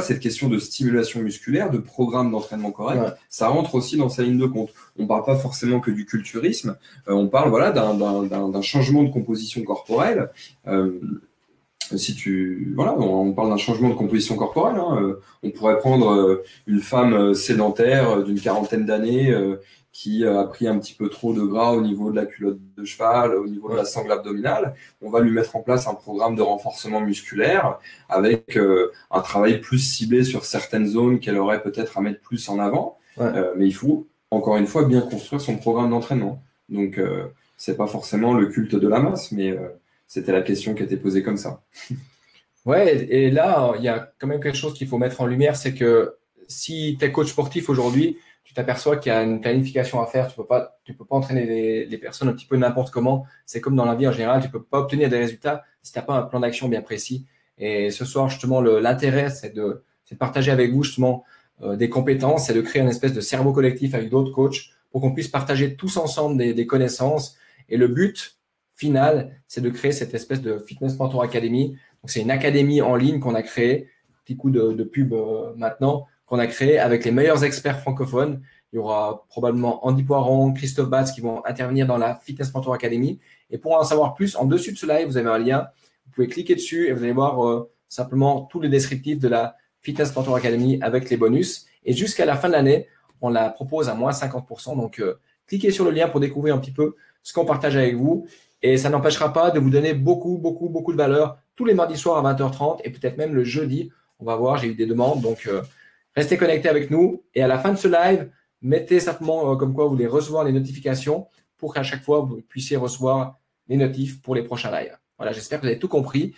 cette question de stimulation musculaire, de programme d'entraînement correct, Ouais. ça rentre aussi dans sa ligne de compte. On ne parle pas forcément que du culturisme, on parle d'un changement de composition corporelle. On parle d'un changement de composition corporelle. On pourrait prendre une femme sédentaire d'une quarantaine d'années qui a pris un petit peu trop de gras au niveau de la culotte de cheval, au niveau de la sangle abdominale. On va lui mettre en place un programme de renforcement musculaire avec un travail plus ciblé sur certaines zones qu'elle aurait peut-être à mettre plus en avant. Ouais. Mais il faut, encore une fois, bien construire son programme d'entraînement. Donc, c'est pas forcément le culte de la masse, mais c'était la question qui était posée comme ça. Ouais, et là, il y a quand même quelque chose qu'il faut mettre en lumière, c'est que si tu es coach sportif aujourd'hui, tu t'aperçois qu'il y a une planification à faire. Tu peux pas entraîner les personnes un petit peu n'importe comment. C'est comme dans la vie en général, tu peux pas obtenir des résultats si tu n'as pas un plan d'action bien précis. Et ce soir, justement, l'intérêt, c'est de partager avec vous justement des compétences, c'est de créer une espèce de cerveau collectif avec d'autres coachs pour qu'on puisse partager tous ensemble des connaissances. Et le but final, c'est de créer cette espèce de Fitness Mentor Academy. Donc, c'est une académie en ligne qu'on a créée, petit coup de pub maintenant, qu'on a créé avec les meilleurs experts francophones. Il y aura probablement Andy Poiron, Christophe Batz qui vont intervenir dans la Fitness Mentor Academy. Et pour en savoir plus, en dessus de ce live, vous avez un lien. Vous pouvez cliquer dessus et vous allez voir simplement tous les descriptifs de la Fitness Mentor Academy avec les bonus. Et jusqu'à la fin de l'année, on la propose à moins 50%. Donc, cliquez sur le lien pour découvrir un petit peu ce qu'on partage avec vous. Et ça n'empêchera pas de vous donner beaucoup de valeur tous les mardis soirs à 20h30 et peut-être même le jeudi. On va voir, j'ai eu des demandes. Donc, restez connectés avec nous. Et à la fin de ce live, mettez simplement comme quoi vous voulez recevoir les notifications pour qu'à chaque fois, vous puissiez recevoir les notifs pour les prochains lives. Voilà, j'espère que vous avez tout compris.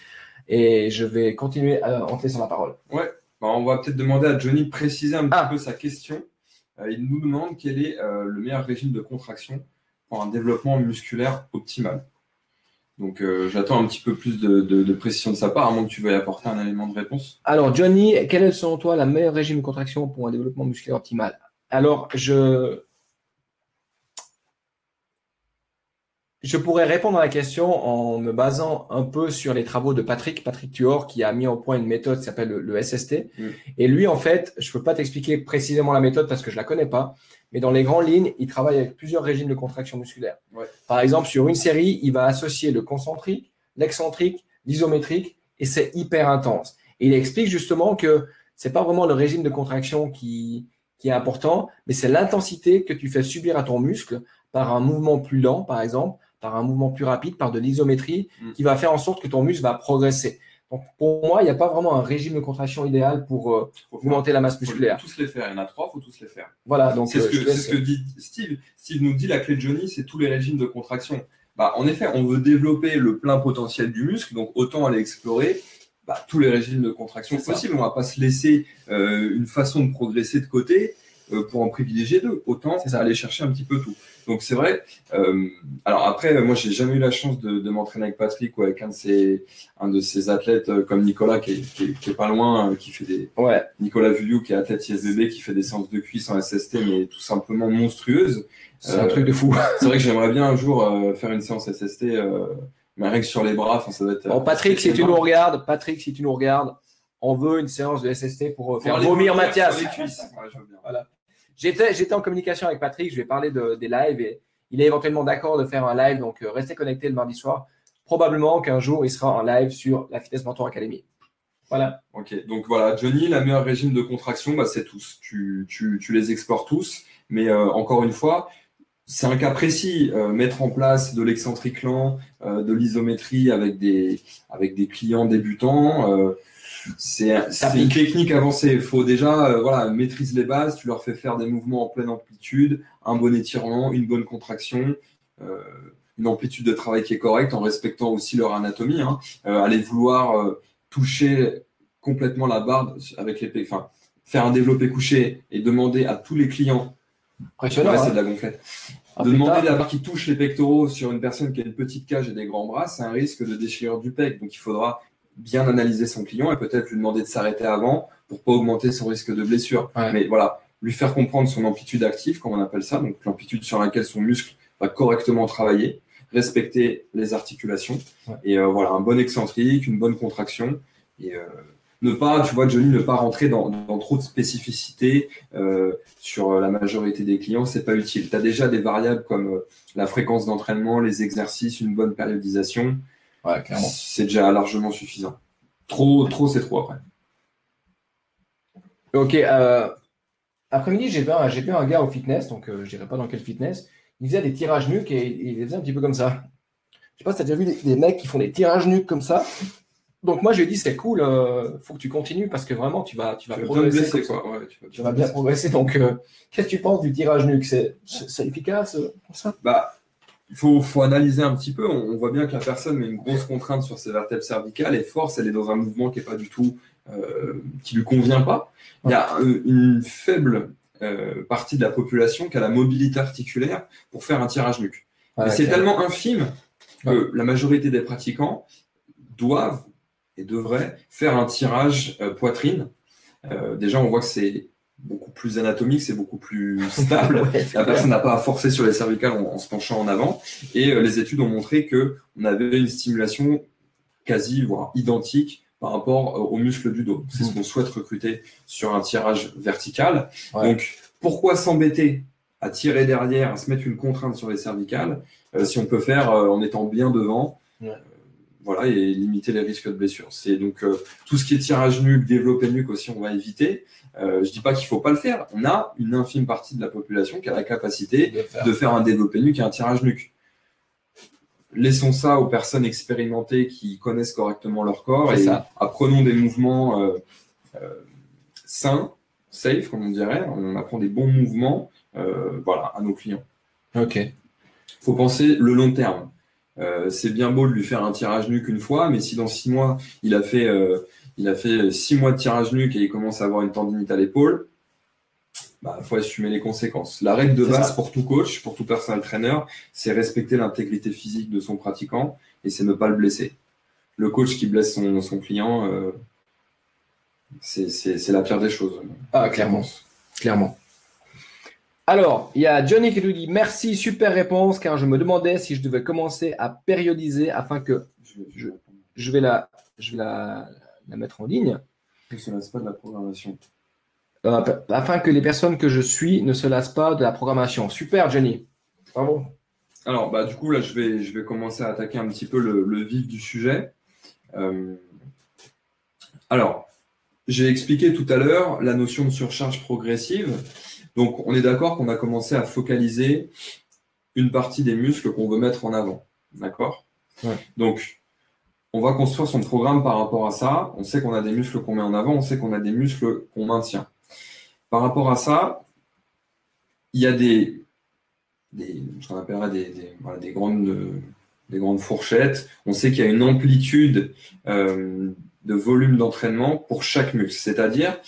Et je vais continuer en te laissant la parole. Ouais, on va peut-être demander à Johnny de préciser un petit peu sa question. Il nous demande quel est le meilleur régime de contraction pour un développement musculaire optimal. Donc, j'attends un petit peu plus de précision de sa part, à moins que tu veuilles apporter un élément de réponse. Alors, Johnny, quel est selon toi le meilleur régime de contraction pour un développement musculaire optimal? Alors, je pourrais répondre à la question en me basant un peu sur les travaux de Patrick Tuor, qui a mis au point une méthode qui s'appelle le SST. Et lui, en fait, je peux pas t'expliquer précisément la méthode parce que je la connais pas, mais dans les grandes lignes, il travaille avec plusieurs régimes de contraction musculaire. Ouais. Par exemple, sur une série, il va associer le concentrique, l'excentrique, l'isométrique, et c'est hyper intense. Et il explique justement que c'est pas vraiment le régime de contraction qui est important, mais c'est l'intensité que tu fais subir à ton muscle par un mouvement plus lent, par exemple, par un mouvement plus rapide, par de l'isométrie, qui va faire en sorte que ton muscle va progresser. Donc, pour moi, il n'y a pas vraiment un régime de contraction idéal pour augmenter la masse musculaire. Il faut tous les faire. Il y en a 3, il faut tous les faire. Voilà. Donc, c'est ce que dit Steve. Steve nous dit la clé de Johnny, c'est tous les régimes de contraction. En effet, on veut développer le plein potentiel du muscle, donc autant aller explorer tous les régimes de contraction possibles. On ne va pas se laisser une façon de progresser de côté pour en privilégier deux. Autant aller chercher un petit peu tout. Donc c'est vrai. Alors après, moi j'ai jamais eu la chance de m'entraîner avec Patrick ou avec un de ces athlètes comme Nicolas qui est pas loin, qui fait des Nicolas Vulliou qui est athlète ISBB, qui fait des séances de cuisse en SST mais tout simplement monstrueuses. C'est un truc de fou. C'est vrai que j'aimerais bien un jour faire une séance SST, mais rien que sur les bras, ça doit être. Bon, Patrick, si tu nous regardes, on veut une séance de SST pour faire vomir Mathias. Sur les cuisses. Ouais, je veux bien. Voilà. J'étais en communication avec Patrick, je vais parler des lives et il est éventuellement d'accord de faire un live, donc restez connectés le mardi soir. Probablement qu'un jour, il sera en live sur la Fitness Mentor Academy. Voilà. Ok, donc voilà, Johnny, la meilleure régime de contraction, c'est tous. Tu les explores tous, mais encore une fois, c'est un cas précis. Mettre en place de l'excentrique lent, de l'isométrie avec des clients débutants, c'est une technique avancée. Il faut déjà maîtriser les bases. Tu leur fais faire des mouvements en pleine amplitude, un bon étirement, une bonne contraction, une amplitude de travail qui est correcte en respectant aussi leur anatomie. Aller vouloir toucher complètement la barre avec les faire un développé couché et demander à tous les clients Impressionnant. Ouais, Hein. c'est de la gonflette. Ah, De demander putain. d'avoir qui touche les pectoraux sur une personne qui a une petite cage et des grands bras, c'est un risque de déchirure du pec. Donc il faudra bien analyser son client et peut-être lui demander de s'arrêter avant pour pas augmenter son risque de blessure. Ouais. Mais voilà, lui faire comprendre son amplitude active, comme on appelle ça, donc l'amplitude sur laquelle son muscle va correctement travailler, respecter les articulations, Ouais. et voilà, un bon excentrique, une bonne contraction, et ne pas, tu vois, Johnny, ne pas rentrer dans trop de spécificité sur la majorité des clients, c'est pas utile. Tu as déjà des variables comme la fréquence d'entraînement, les exercices, une bonne périodisation. Ouais, clairement. C'est déjà largement suffisant. Trop, c'est trop après. Ok, après-midi, j'ai vu un gars au fitness, donc je dirais pas dans quel fitness, il faisait des tirages nuques et il les faisait un petit peu comme ça. Je sais pas si tu as déjà vu des mecs qui font des tirages nuques comme ça. Donc moi, je lui ai dit, c'est cool, faut que tu continues parce que vraiment, tu vas progresser. Blesser, quoi. Ouais, tu vas bien progresser. Donc, qu'est-ce que tu penses du tirage nuque? C'est efficace pour ça? Bah, il faut analyser un petit peu. On voit bien que la personne met une grosse contrainte sur ses vertèbres cervicales et force, elle est dans un mouvement qui n'est pas du tout, qui lui convient pas. Il y a une faible partie de la population qui a la mobilité articulaire pour faire un tirage nuque. Ouais, mais c'est clairement. tellement infime que la majorité des pratiquants doivent et devraient faire un tirage poitrine. Déjà, on voit que c'est beaucoup plus anatomique, c'est beaucoup plus stable. Ouais, La personne n'a pas à forcer sur les cervicales en se penchant en avant. Et les études ont montré qu'on avait une stimulation quasi, voire identique par rapport aux muscles du dos. C'est ce qu'on souhaite recruter sur un tirage vertical. Ouais. Donc, pourquoi s'embêter à tirer derrière, à se mettre une contrainte sur les cervicales, si on peut faire en étant bien devant, voilà, et limiter les risques de blessure. C'est donc tout ce qui est tirage nuque, développé nuque aussi, on va éviter. Je dis pas qu'il faut pas le faire. On a une infime partie de la population qui a la capacité de faire un développé nuque et un tirage nuque. Laissons ça aux personnes expérimentées qui connaissent correctement leur corps et apprenons des mouvements sains, safe, comme on dirait. On apprend des bons mouvements, voilà, à nos clients. Ok. Faut penser le long terme. C'est bien beau de lui faire un tirage nuque une fois, mais si dans 6 mois, il a fait 6 mois de tirage nuque et il commence à avoir une tendinite à l'épaule, bah, faut assumer les conséquences. La règle de base pour tout coach, pour tout personal trainer, c'est respecter l'intégrité physique de son pratiquant et c'est ne pas le blesser. Le coach qui blesse son client, c'est la pire des choses. Ah, clairement. Clairement. Alors, il y a Johnny qui nous dit « Merci, super réponse, car je me demandais si je devais commencer à périodiser afin que je vais la mettre en ligne. » Ne se lasse pas de la programmation. Afin que les personnes que je suis ne se lassent pas de la programmation. Super, Johnny. Bravo. Alors, bah, du coup, là, je vais commencer à attaquer un petit peu le vif du sujet. Alors, j'ai expliqué tout à l'heure la notion de surcharge progressive. Donc, on est d'accord qu'on a commencé à focaliser une partie des muscles qu'on veut mettre en avant. D'accord ? Ouais. Donc, on va construire son programme par rapport à ça. On sait qu'on a des muscles qu'on met en avant, on sait qu'on a des muscles qu'on maintient. Par rapport à ça, il y a ce qu'on appellera des grandes fourchettes. On sait qu'il y a une amplitude de volume d'entraînement pour chaque muscle. C'est-à-dire,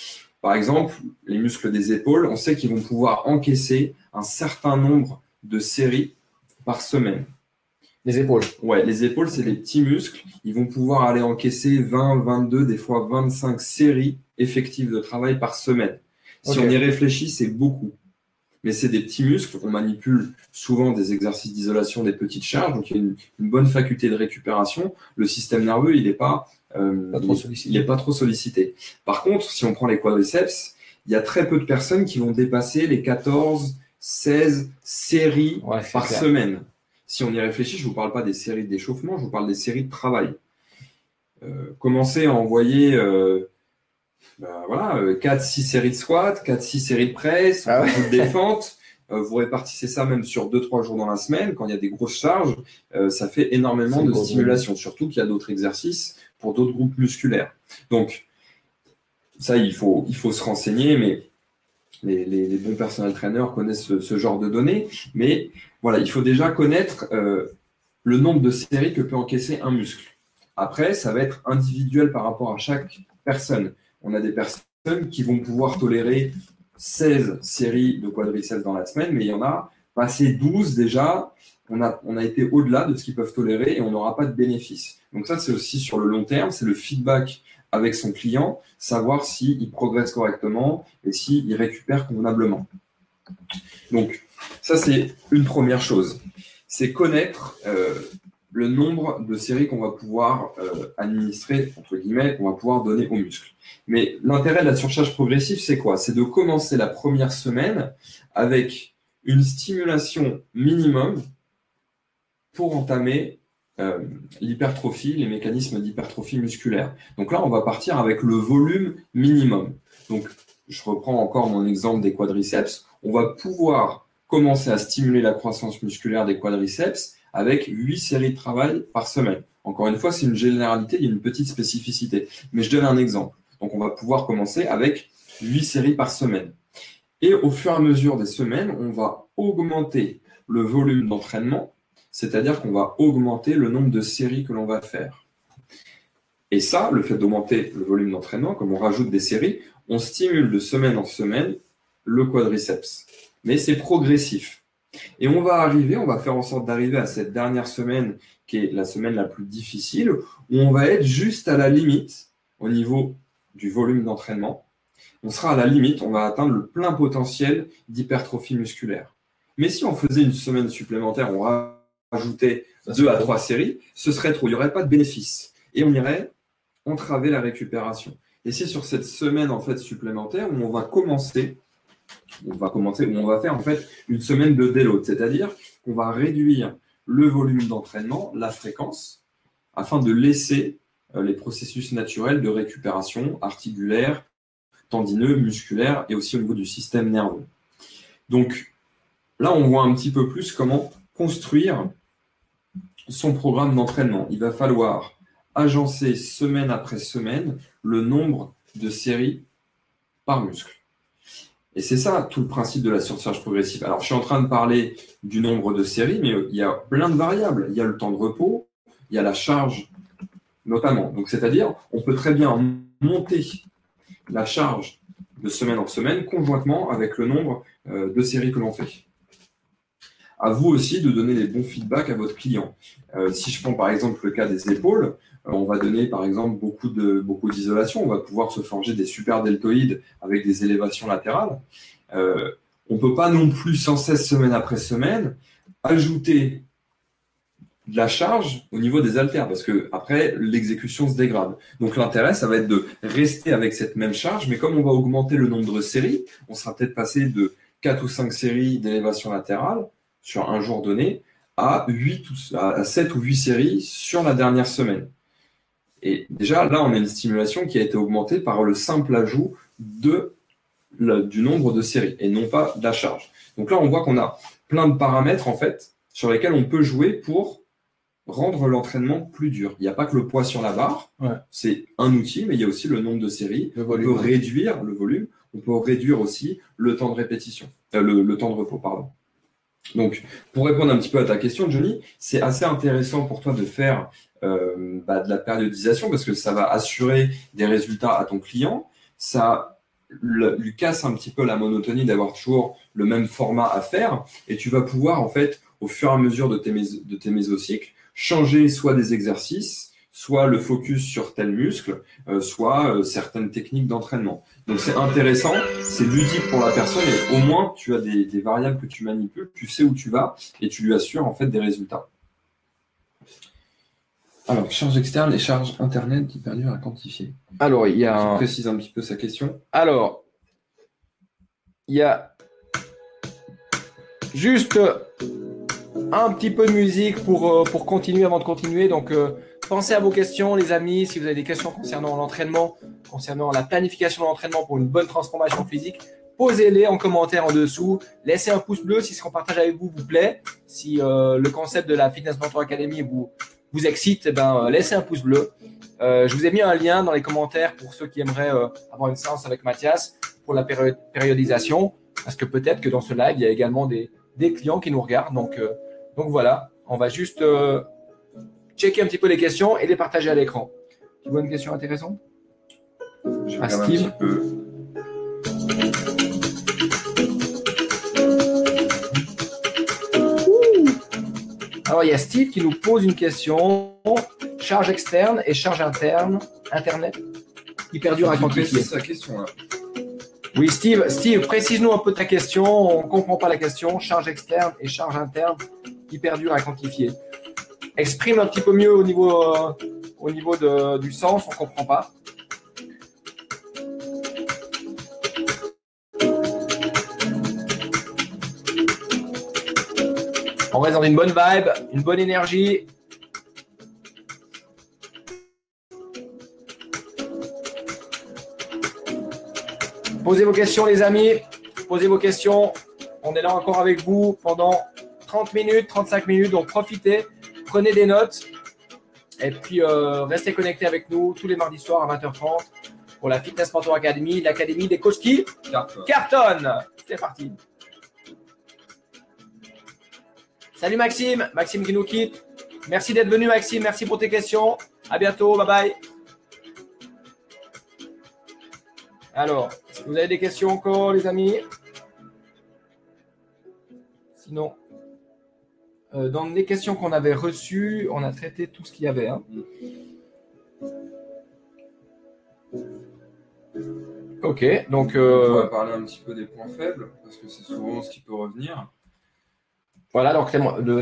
par exemple, les muscles des épaules, on sait qu'ils vont pouvoir encaisser un certain nombre de séries par semaine. Les épaules. Ouais, les épaules, c'est des petits muscles. Ils vont pouvoir aller encaisser 20, 22, des fois 25 séries effectives de travail par semaine. Si on y réfléchit, c'est beaucoup. Mais c'est des petits muscles. On manipule souvent des exercices d'isolation, des petites charges. Donc, il y a une bonne faculté de récupération. Le système nerveux, il n'est pas trop sollicité. Par contre, si on prend les quadriceps, il y a très peu de personnes qui vont dépasser les 14, 16 séries par semaine. Si on y réfléchit, je ne vous parle pas des séries d'échauffement, je vous parle des séries de travail. Commencez à envoyer 4-6 séries de squat, 4-6 séries de presse, de défente. Vous répartissez ça même sur 2-3 jours dans la semaine. Quand il y a des grosses charges, ça fait énormément de stimulation. Surtout qu'il y a d'autres exercices pour d'autres groupes musculaires. Donc, ça, il faut se renseigner, mais les bons personal trainers connaissent ce genre de données. Mais voilà, il faut déjà connaître le nombre de séries que peut encaisser un muscle. Après, ça va être individuel par rapport à chaque personne. On a des personnes qui vont pouvoir tolérer 16 séries de quadriceps dans la semaine, mais il y en a passé 12 déjà. On a été au-delà de ce qu'ils peuvent tolérer et on n'aura pas de bénéfice. Donc ça, c'est aussi sur le long terme, c'est le feedback avec son client, savoir s'il progresse correctement et s'il récupère convenablement. Donc ça, c'est une première chose. C'est connaître le nombre de séries qu'on va pouvoir administrer, entre guillemets, qu'on va pouvoir donner aux muscles. Mais l'intérêt de la surcharge progressive, c'est quoi? C'est de commencer la première semaine avec une stimulation minimum pour entamer l'hypertrophie, les mécanismes d'hypertrophie musculaire. Donc là, on va partir avec le volume minimum. Donc, je reprends encore mon exemple des quadriceps. On va pouvoir commencer à stimuler la croissance musculaire des quadriceps avec 8 séries de travail par semaine. Encore une fois, c'est une généralité, il y a une petite spécificité. Mais je donne un exemple. Donc, on va pouvoir commencer avec 8 séries par semaine. Et au fur et à mesure des semaines, on va augmenter le volume d'entraînement, c'est-à-dire qu'on va augmenter le nombre de séries que l'on va faire. Et ça, le fait d'augmenter le volume d'entraînement, comme on rajoute des séries, on stimule de semaine en semaine le quadriceps. Mais c'est progressif. Et on va faire en sorte d'arriver à cette dernière semaine, qui est la semaine la plus difficile, où on va être juste à la limite au niveau du volume d'entraînement. On sera à la limite, on va atteindre le plein potentiel d'hypertrophie musculaire. Mais si on faisait une semaine supplémentaire, on rajoutait 2 à 3 séries, ce serait trop, il n'y aurait pas de bénéfice. Et on irait entraver la récupération. Et c'est sur cette semaine en fait supplémentaire où on va faire en fait une semaine de déload, c'est-à-dire qu'on va réduire le volume d'entraînement, la fréquence, afin de laisser les processus naturels de récupération articulaire, tendineux, musculaire et aussi au niveau du système nerveux. Donc là, on voit un petit peu plus comment construire son programme d'entraînement. Il va falloir agencer semaine après semaine le nombre de séries par muscle. Et c'est ça tout le principe de la surcharge progressive. Alors, je suis en train de parler du nombre de séries, mais il y a plein de variables. Il y a le temps de repos, il y a la charge notamment. Donc, c'est-à-dire, on peut très bien monter la charge de semaine en semaine conjointement avec le nombre de séries que l'on fait. À vous aussi de donner les bons feedbacks à votre client. Si je prends par exemple le cas des épaules, on va donner par exemple beaucoup d'isolation. On va pouvoir se forger des super deltoïdes avec des élévations latérales. On ne peut pas non plus sans cesse, semaine après semaine, ajouter de la charge au niveau des haltères parce que après l'exécution se dégrade. Donc l'intérêt, ça va être de rester avec cette même charge, mais comme on va augmenter le nombre de séries, on sera peut-être passé de 4 ou 5 séries d'élévation latérale sur un jour donné à 7 ou 8 séries sur la dernière semaine. Et déjà, là, on a une stimulation qui a été augmentée par le simple ajout du nombre de séries et non pas de la charge. Donc là, on voit qu'on a plein de paramètres en fait sur lesquels on peut jouer pour rendre l'entraînement plus dur. Il n'y a pas que le poids sur la barre, c'est un outil, mais il y a aussi le nombre de séries. On peut réduire le volume, on peut réduire aussi le temps de répétition, le temps de repos, pardon. Donc, pour répondre un petit peu à ta question, Johnny, c'est assez intéressant pour toi de faire de la périodisation parce que ça va assurer des résultats à ton client. Ça lui casse un petit peu la monotonie d'avoir toujours le même format à faire et tu vas pouvoir, en fait, au fur et à mesure de tes mésocycles, changer soit des exercices, soit le focus sur tel muscle, soit certaines techniques d'entraînement. Donc c'est intéressant, c'est ludique pour la personne et au moins tu as des variables que tu manipules, tu sais où tu vas et tu lui assures en fait des résultats. Alors, charge externe et charge internet hyper dur à quantifier. Alors, il y a Je précise un petit peu sa question. Alors, il y a juste un petit peu de musique pour continuer avant de continuer. Donc, pensez à vos questions, les amis. Si vous avez des questions concernant l'entraînement, concernant la planification de l'entraînement pour une bonne transformation physique, posez-les en commentaire en dessous. Laissez un pouce bleu si ce qu'on partage avec vous vous plaît. Si le concept de la Fitness Mentor Academy vous excite, laissez un pouce bleu. Je vous ai mis un lien dans les commentaires pour ceux qui aimeraient avoir une séance avec Mathias pour la périodisation. Parce que peut-être que dans ce live, il y a également des clients qui nous regardent. Donc voilà, on va juste checker un petit peu les questions et les partager à l'écran. Tu vois une question intéressante? Je regarde un petit peu. Alors, il y a Steve qui nous pose une question. Charge externe et charge interne, Internet, qui perdure à quantifier. C'est sa question là. Oui, Steve, précise-nous un peu ta question. On ne comprend pas la question. Charge externe et charge interne qui perdure à quantifier. Exprime un petit peu mieux au niveau du sens. On ne comprend pas. On reste dans une bonne vibe, une bonne énergie. Posez vos questions, les amis. Posez vos questions. On est là encore avec vous pendant 30 minutes, 35 minutes. Donc, profitez, prenez des notes. Et puis, restez connectés avec nous tous les mardis soirs à 20h30 pour la Fitness Mentor Academy, l'académie des coachs qui cartonnent. C'est parti. Salut Maxime. Maxime qui nous quitte. Merci d'être venu, Maxime. Merci pour tes questions. À bientôt. Bye bye. Alors, est-ce que vous avez des questions encore, les amis? Sinon, dans les questions qu'on avait reçues, on a traité tout ce qu'il y avait. Hein. Ok, donc… On va parler un petit peu des points faibles, parce que c'est souvent ce qui peut revenir. Voilà, donc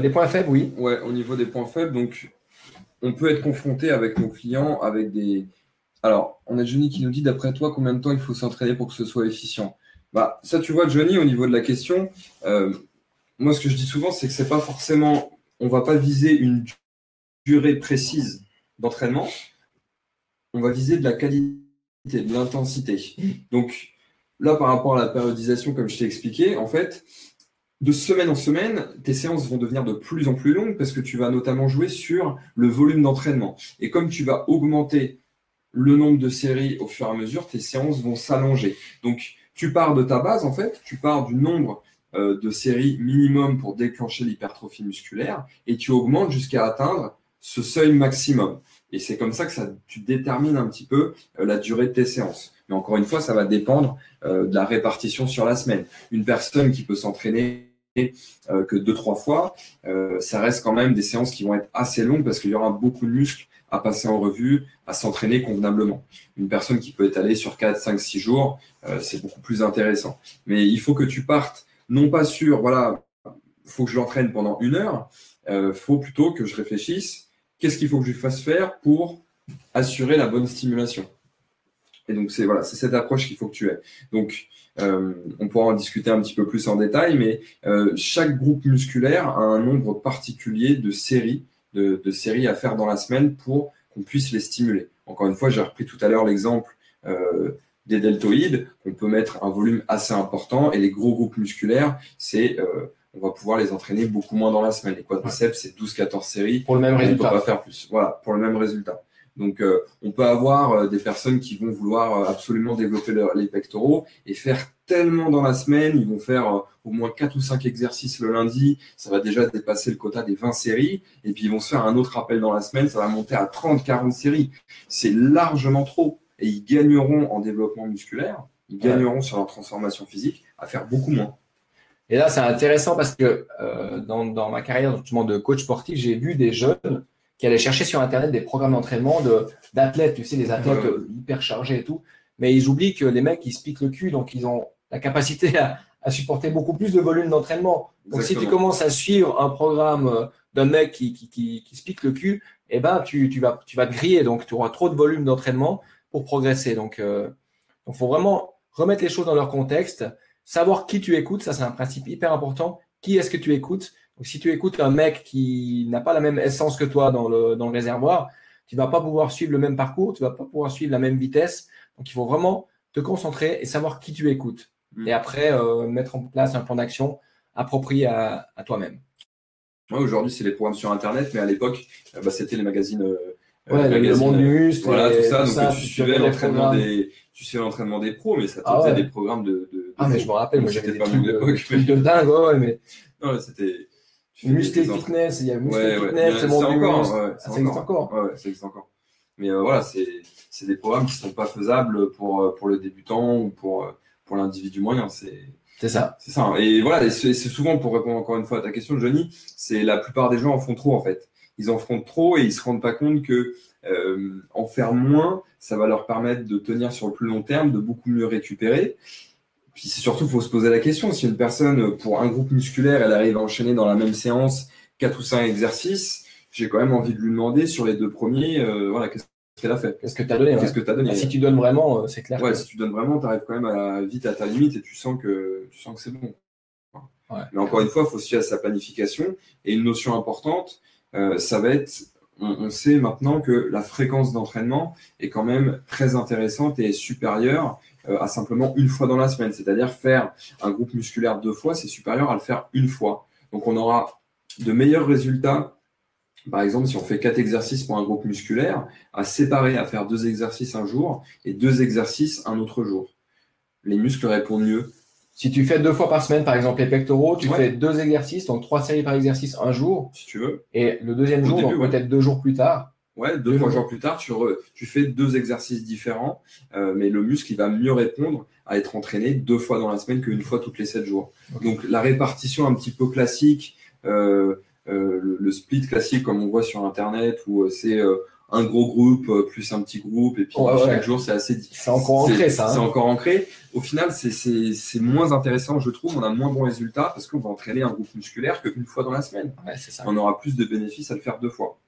les points faibles, oui. Ouais, au niveau des points faibles, donc on peut être confronté avec nos clients avec des… Alors, on a Johnny qui nous dit, d'après toi, combien de temps il faut s'entraîner pour que ce soit efficient? Bah, ça, tu vois, Johnny, au niveau de la question, moi, ce que je dis souvent, c'est que c'est pas forcément… On va pas viser une durée précise d'entraînement. On va viser de la qualité, de l'intensité. Donc, là, par rapport à la périodisation, comme je t'ai expliqué, en fait… De semaine en semaine, tes séances vont devenir de plus en plus longues parce que tu vas notamment jouer sur le volume d'entraînement. Et comme tu vas augmenter le nombre de séries au fur et à mesure, tes séances vont s'allonger. Donc, tu pars de ta base, en fait, tu pars du nombre de séries minimum pour déclencher l'hypertrophie musculaire et tu augmentes jusqu'à atteindre ce seuil maximum. Et c'est comme ça que tu détermines un petit peu la durée de tes séances. Mais encore une fois, ça va dépendre de la répartition sur la semaine. Une personne qui peut s'entraîner que 2-3 fois, ça reste quand même des séances qui vont être assez longues parce qu'il y aura beaucoup de muscles à passer en revue, à s'entraîner convenablement. Une personne qui peut étaler sur 4, 5, 6 jours, c'est beaucoup plus intéressant. Mais il faut que tu partes, non pas sur, voilà, il faut que je l'entraîne pendant 1 heure, faut plutôt que je réfléchisse, qu'est-ce qu'il faut que je lui fasse faire pour assurer la bonne stimulation. Et donc, c'est cette approche qu'il faut que tu aies. Donc, on pourra en discuter un petit peu plus en détail, mais chaque groupe musculaire a un nombre particulier de séries, de séries à faire dans la semaine pour qu'on puisse les stimuler. Encore une fois, j'ai repris tout à l'heure l'exemple des deltoïdes. On peut mettre un volume assez important et les gros groupes musculaires, on va pouvoir les entraîner beaucoup moins dans la semaine. Les quadriceps, c'est 12-14 séries. Pour le même résultat. On ne peut pas faire plus. Voilà, pour le même résultat. Donc, on peut avoir des personnes qui vont vouloir absolument développer les pectoraux et faire tellement dans la semaine. Ils vont faire au moins 4 ou 5 exercices le lundi. Ça va déjà dépasser le quota des 20 séries. Et puis, ils vont se faire un autre appel dans la semaine. Ça va monter à 30-40 séries. C'est largement trop. Et ils gagneront en développement musculaire. Ils gagneront sur leur transformation physique à faire beaucoup moins. Et là, c'est intéressant parce que dans ma carrière justement de coach sportif, j'ai vu des jeunes qui allaient chercher sur Internet des programmes d'entraînement d'athlètes, tu sais, des athlètes hyper chargés et tout. Mais ils oublient que les mecs, ils se piquent le cul, donc ils ont la capacité à supporter beaucoup plus de volume d'entraînement. Donc, si tu commences à suivre un programme d'un mec qui se pique le cul, eh ben, tu vas te griller. Donc, tu auras trop de volume d'entraînement pour progresser. Donc, faut vraiment remettre les choses dans leur contexte, savoir qui tu écoutes. Ça, c'est un principe hyper important. Qui est-ce que tu écoutes? Donc, si tu écoutes un mec qui n'a pas la même essence que toi dans le réservoir, tu vas pas pouvoir suivre le même parcours, tu vas pas pouvoir suivre la même vitesse. Donc, il faut vraiment te concentrer et savoir qui tu écoutes. Et après, mettre en place un plan d'action approprié à toi-même. Ouais, aujourd'hui, c'est les programmes sur Internet, mais à l'époque, c'était les magazines. Le monde du muscle. Voilà, tout ça. Donc, tu suivais l'entraînement des pros, mais ça te faisait des programmes de mais je me rappelle, moi, j'avais des trucs de dingue, mais… Non, c'était… Muscle Fitness, il y a Muscle Fitness, c'est mon muscle. Ça existe encore. Ouais, ça existe encore. Mais voilà, c'est des programmes qui ne sont pas faisables pour le débutant ou pour l'individu moyen. C'est ça. C'est ça. Et voilà, et c'est souvent, pour répondre encore une fois à ta question, Johnny, c'est la plupart des gens en font trop en fait. Ils en font trop et ils se rendent pas compte que en faire moins, ça va leur permettre de tenir sur le plus long terme, de beaucoup mieux récupérer. Puis c'est surtout, il faut se poser la question, si une personne, pour un groupe musculaire, elle arrive à enchaîner dans la même séance 4 ou 5 exercices, j'ai quand même envie de lui demander sur les 2 premiers, voilà, qu'est-ce qu'elle a fait. Qu'est-ce que tu as donné? Qu'est-ce que tu as donné? Si tu donnes vraiment, c'est clair. Ouais, si tu donnes vraiment, tu arrives quand même vite à ta limite et tu sens que c'est bon. Ouais. Mais encore une fois, il faut se fier à sa planification. Et une notion importante, ça va être, on sait maintenant que la fréquence d'entraînement est quand même très intéressante et est supérieure à simplement une fois dans la semaine. C'est-à-dire faire un groupe musculaire 2 fois, c'est supérieur à le faire une fois. Donc on aura de meilleurs résultats. Par exemple, si on fait 4 exercices pour un groupe musculaire, à séparer, à faire 2 exercices un jour et 2 exercices un autre jour. Les muscles répondent mieux. Si tu fais 2 fois par semaine, par exemple, les pectoraux, tu fais 2 exercices, donc 3 séries par exercice un jour. Si tu veux. Et le deuxième jour, donc peut-être 2 jours plus tard. Ouais, 2-3 jours plus tard, tu fais 2 exercices différents, mais le muscle, il va mieux répondre à être entraîné 2 fois dans la semaine qu'une fois toutes les 7 jours. Okay. Donc, la répartition un petit peu classique, le split classique comme on voit sur Internet, où c'est un gros groupe plus un petit groupe, et puis chaque jour, c'est assez difficile. C'est encore ancré, ça. C'est encore ancré. Au final, c'est moins intéressant, je trouve. On a moins bons résultats parce qu'on va entraîner un groupe musculaire qu'une fois dans la semaine. Ouais, c'est ça. On aura plus de bénéfices à le faire 2 fois.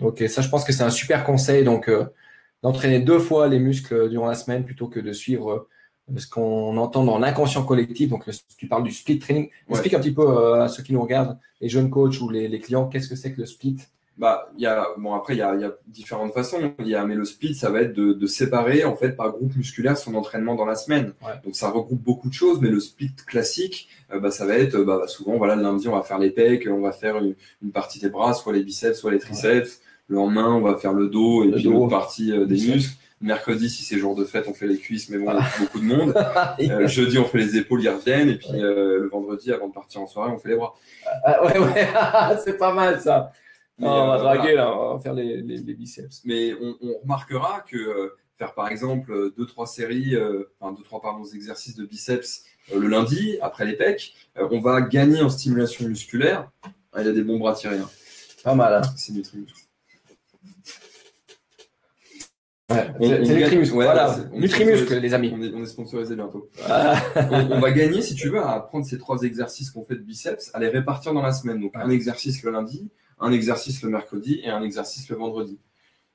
Ok, ça, je pense que c'est un super conseil. Donc, d'entraîner 2 fois les muscles durant la semaine plutôt que de suivre ce qu'on entend dans l'inconscient collectif. Donc, tu parles du split training. Explique un petit peu à ceux qui nous regardent, les jeunes coachs ou les clients, qu'est-ce que c'est que le split? Après, il y a différentes façons. Mais le split, ça va être de séparer, en fait, par groupe musculaire son entraînement dans la semaine. Ouais. Donc, ça regroupe beaucoup de choses, mais le split classique, ça va être, souvent, voilà, le lundi, on va faire les pecs, on va faire une partie des bras, soit les biceps, soit les triceps. Ouais. Le lendemain, on va faire le dos et puis l'autre partie des muscles. Mercredi, si c'est jour de fête, on fait les cuisses, mais bon, beaucoup de monde. Jeudi, on fait les épaules, ils reviennent. Et puis, le vendredi, avant de partir en soirée, on fait les bras. Ouais, c'est pas mal, ça. Mais, on va draguer, là, on va faire les biceps. Mais on remarquera que faire, par exemple, 2-3 séries, 2-3 exercices de biceps le lundi, après les pecs, on va gagner en stimulation musculaire. Il y a des bons bras tirés. Hein. Pas mal, hein. C'est Nutrimuscle. Ouais, c'est Nutrimuscle, voilà. Nutrimuscle, les amis. On est sponsorisé bientôt. on va gagner, si tu veux, à prendre ces 3 exercices qu'on fait de biceps, à les répartir dans la semaine. Donc, un exercice le lundi, un exercice le mercredi et un exercice le vendredi.